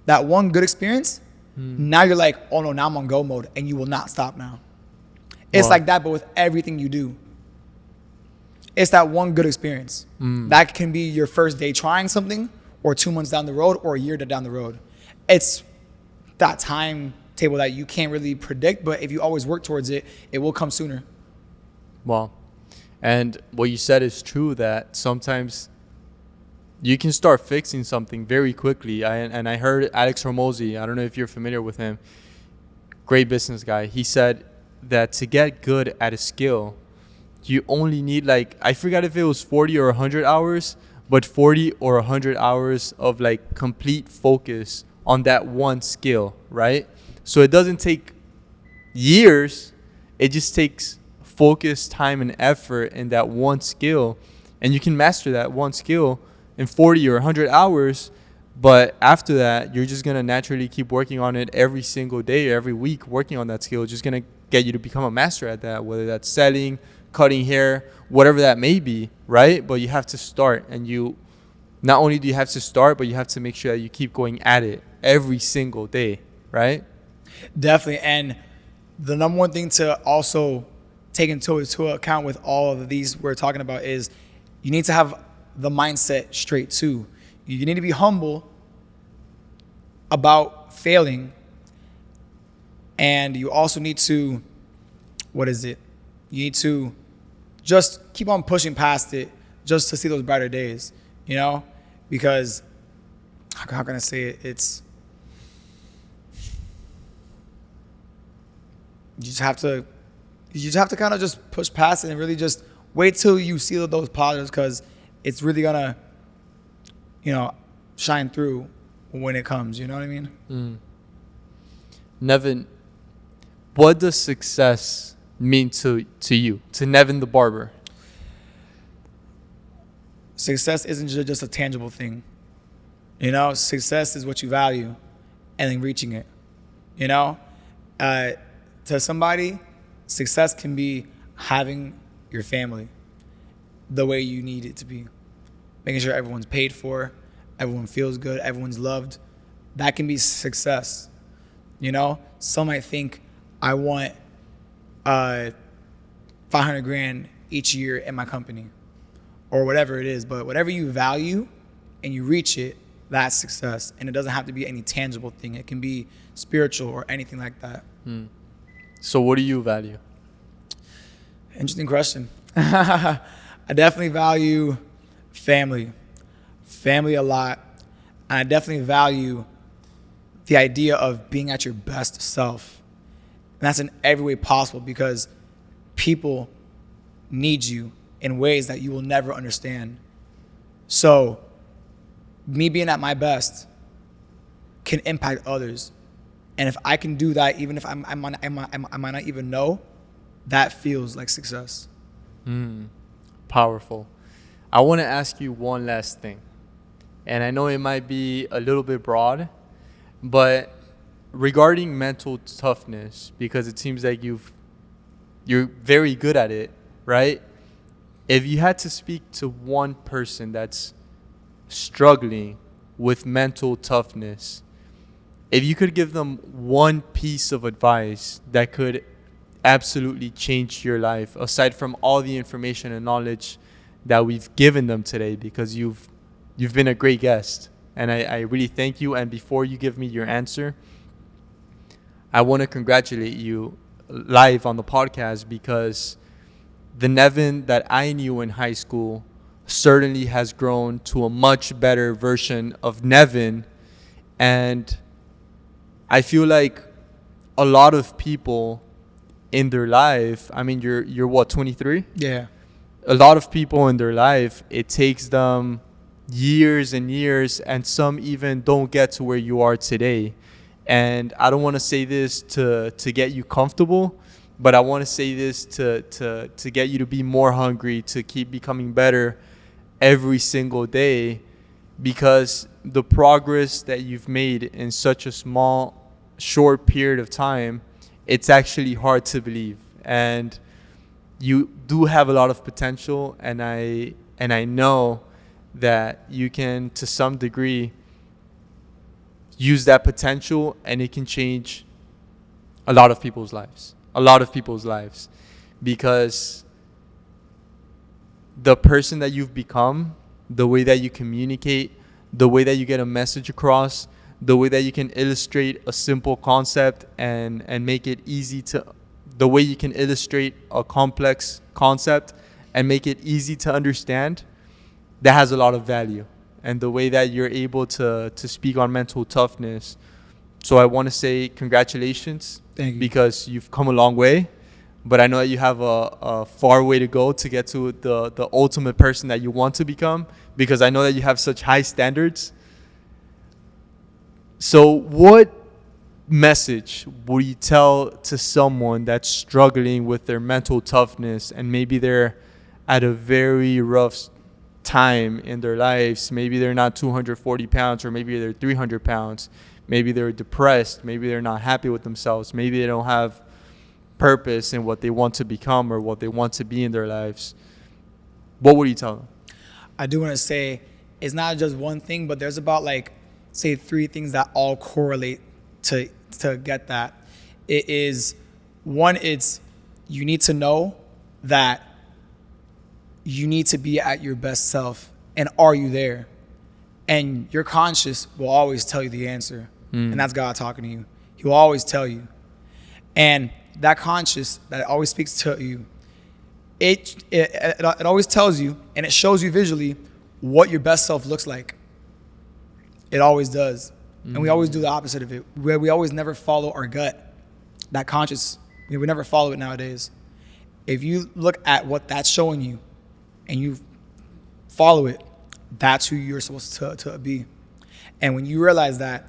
that one good experience. Now you're like, oh no, now I'm on go mode, and you will not stop now. It's like that, but with everything you do. It's that one good experience. That can be your first day trying something, or 2 months down the road, or a year down the road. It's that timetable that you can't really predict, but if you always work towards it, it will come sooner. Wow. And what you said is true, that sometimes you can start fixing something very quickly. I heard Alex Hormozy, I don't know if you're familiar with him, great business guy. He said that to get good at a skill, you only need, like, I forgot if it was 40 or 100 hours, but 40 or 100 hours of like complete focus on that one skill, right? So it doesn't take years. It just takes focus, time, and effort in that one skill. And you can master that one skill in 40 or 100 hours. But after that, you're just going to naturally keep working on it every single day, or every week, working on that skill. Just going to get you to become a master at that, whether that's selling, cutting hair, whatever that may be, right? But you have to start. And you, not only do you have to start, but you have to make sure that you keep going at it every single day, right? Definitely. And the number one thing to also take into account with all of these we're talking about is you need to have the mindset straight too. You need to be humble about failing. And you also need to, you need to just keep on pushing past it just to see those brighter days, you know? Because, how can I say it? You just have to kind of just push past it and really just wait till you see those positives, because it's really gonna, shine through when it comes. You know what I mean? Nevin, what does success mean to you, to Nevin the Barber? Success isn't just a tangible thing. Success is what you value and then reaching it. To somebody, success can be having your family the way you need it to be. Making sure everyone's paid for, everyone feels good, everyone's loved. That can be success. Some might think, I want 500 grand each year in my company or whatever it is. But whatever you value and you reach it, that's success. And it doesn't have to be any tangible thing. It can be spiritual or anything like that. So what do you value? Interesting question. I definitely value family a lot. And I definitely value the idea of being at your best self. And that's in every way possible, because people need you in ways that you will never understand. So me being at my best can impact others. And if I can do that, even if I might not even know, that feels like success. Powerful. I want to ask you one last thing. And I know it might be a little bit broad, but regarding mental toughness, because it seems like you're very good at it, right? If you had to speak to one person that's struggling with mental toughness, if you could give them one piece of advice that could absolutely change your life, aside from all the information and knowledge that we've given them today, because you've been a great guest, and I really thank you. And before you give me your answer, I want to congratulate you live on the podcast, because the Nevin that I knew in high school certainly has grown to a much better version of Nevin. And I feel like a lot of people in their life, I mean, you're what, 23? Yeah. A lot of people in their life, it takes them years and years, and some even don't get to where you are today. And I don't want to say this to get you comfortable, but I want to say this to get you to be more hungry, to keep becoming better every single day, because the progress that you've made in such a small short period of time, it's actually hard to believe. And you do have a lot of potential, and I know that you can, to some degree, use that potential, and it can change a lot of people's lives. Because the person that you've become, the way that you communicate, the way that you get a message across, the way that you can illustrate a simple concept and make it easy to, the way you can illustrate a complex concept and make it easy to understand, that has a lot of value. And the way that you're able to speak on mental toughness. So I want to say congratulations. Thank you. Because you've come a long way. But I know that you have a far way to go to get to the ultimate person that you want to become, because I know that you have such high standards. So what message would you tell to someone that's struggling with their mental toughness, and maybe they're at a very rough time in their lives? Maybe they're not 240 pounds, or maybe they're 300 pounds. Maybe they're depressed. Maybe they're not happy with themselves. Maybe they don't have purpose in what they want to become or what they want to be in their lives. What would you tell them? I do want to say it's not just one thing, but there's about say 3 things that all correlate to get that. It is, one, it's you need to know that you need to be at your best self, and are you there? And your conscious will always tell you the answer. And that's God talking to you. He will always tell you. And that conscious that always speaks to you, it always tells you, and it shows you visually what your best self looks like. It always does. And we always do the opposite of it. We always never follow our gut. That conscious, we never follow it nowadays. If you look at what that's showing you and you follow it, that's who you're supposed to be. And when you realize that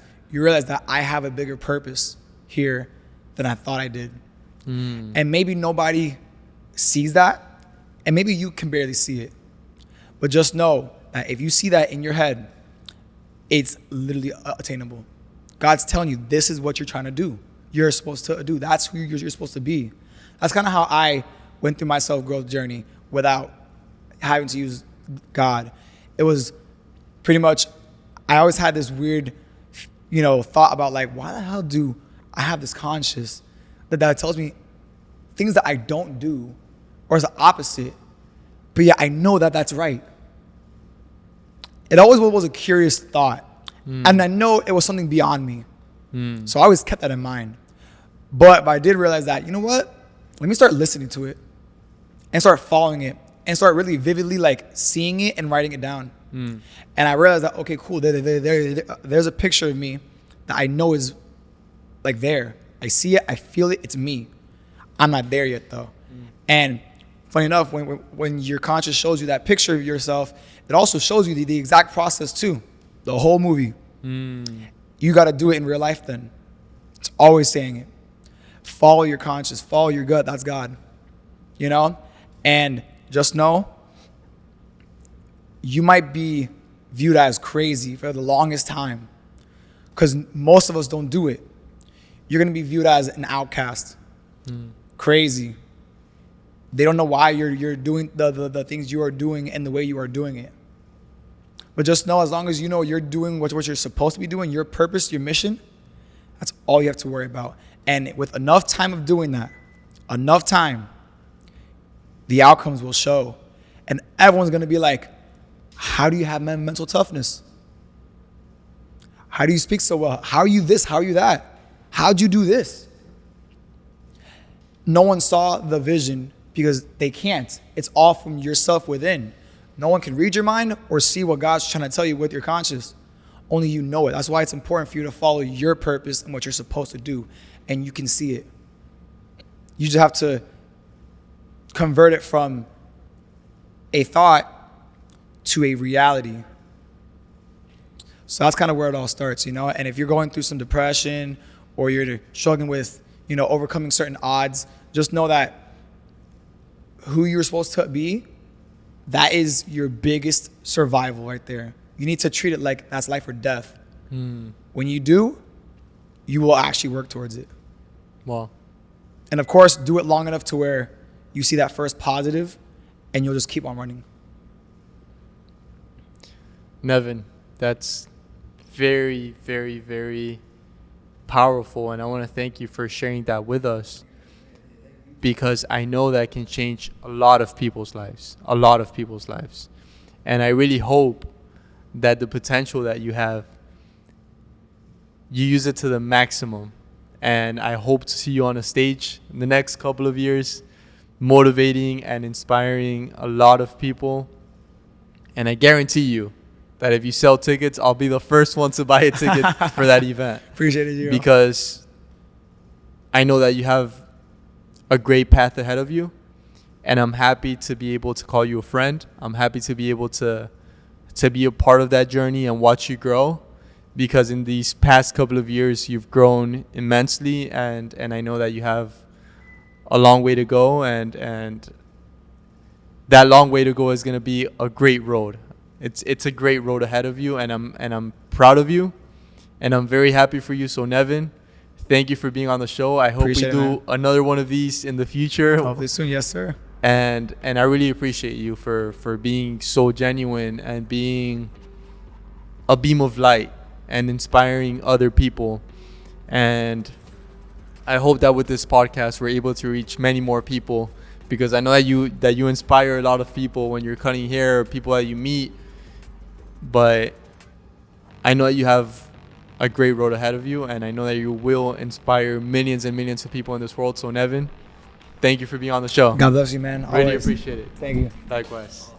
I have a bigger purpose here than I thought I did. And maybe nobody sees that, and maybe you can barely see it. But just know that if you see that in your head, it's literally attainable. God's telling you, this is what you're trying to do. You're supposed to do. That's who you're supposed to be. That's kind of how I went through my self-growth journey without having to use God. It was pretty much, I always had this weird, thought about why the hell do I have this conscious that tells me things that I don't do, or is the opposite, but yeah, I know that that's right. It always was a curious thought, and I know it was something beyond me. So I always kept that in mind. But I did realize that, you know what? Let me start listening to it and start following it and start really vividly seeing it and writing it down. And I realized that, okay, cool, there's a picture of me that I know is there. I see it, I feel it, it's me. I'm not there yet though. And funny enough, when your conscious shows you that picture of yourself, it also shows you the exact process too, the whole movie. You got to do it in real life then. It's always saying it. Follow your conscious, follow your gut, that's God. And just know, you might be viewed as crazy for the longest time because most of us don't do it. You're going to be viewed as an outcast, crazy. They don't know why you're doing the things you are doing and the way you are doing it. But just know, as long as you know you're doing what you're supposed to be doing, your purpose, your mission, that's all you have to worry about. And with enough time of doing that, enough time, the outcomes will show. And everyone's going to be like, how do you have mental toughness? How do you speak so well? How are you this? How are you that? How'd you do this? No one saw the vision because they can't. It's all from yourself within. No one can read your mind or see what God's trying to tell you with your conscious. Only you know it. That's why it's important for you to follow your purpose and what you're supposed to do. And you can see it. You just have to convert it from a thought to a reality. So that's kind of where it all starts, And if you're going through some depression or you're struggling with, overcoming certain odds, just know that who you're supposed to be, that is your biggest survival right there. You need to treat it like that's life or death. When you do, you will actually work towards it. Well, And of course, do it long enough to where you see that first positive and you'll just keep on running. Nevin, that's very, very, very powerful. And I want to thank you for sharing that with us, because I know that can change a lot of people's lives, And I really hope that the potential that you have, you use it to the maximum. And I hope to see you on a stage in the next couple of years, motivating and inspiring a lot of people. And I guarantee you that if you sell tickets, I'll be the first one to buy a ticket for that event. Appreciate it, Gio. Because I know that you have a great path ahead of you. And I'm happy to be able to call you a friend. I'm happy to be able to be a part of that journey and watch you grow. Because in these past couple of years, you've grown immensely, and I know that you have a long way to go, and that long way to go is going to be a great road. It's a great road ahead of you, and I'm proud of you, and I'm very happy for you. So Nevin, thank you for being on the show. I hope Appreciate we it, do man. Another one of these in the future. Hopefully soon, yes, sir. And I really appreciate you for being so genuine and being a beam of light and inspiring other people. And I hope that with this podcast we're able to reach many more people, because I know that you inspire a lot of people when you're cutting hair, or people that you meet. But I know that you have a great road ahead of you, and I know that you will inspire millions and millions of people in this world. So Nevin, thank you for being on the show. God bless you, man. Really Always. appreciate it. Thank you. Likewise.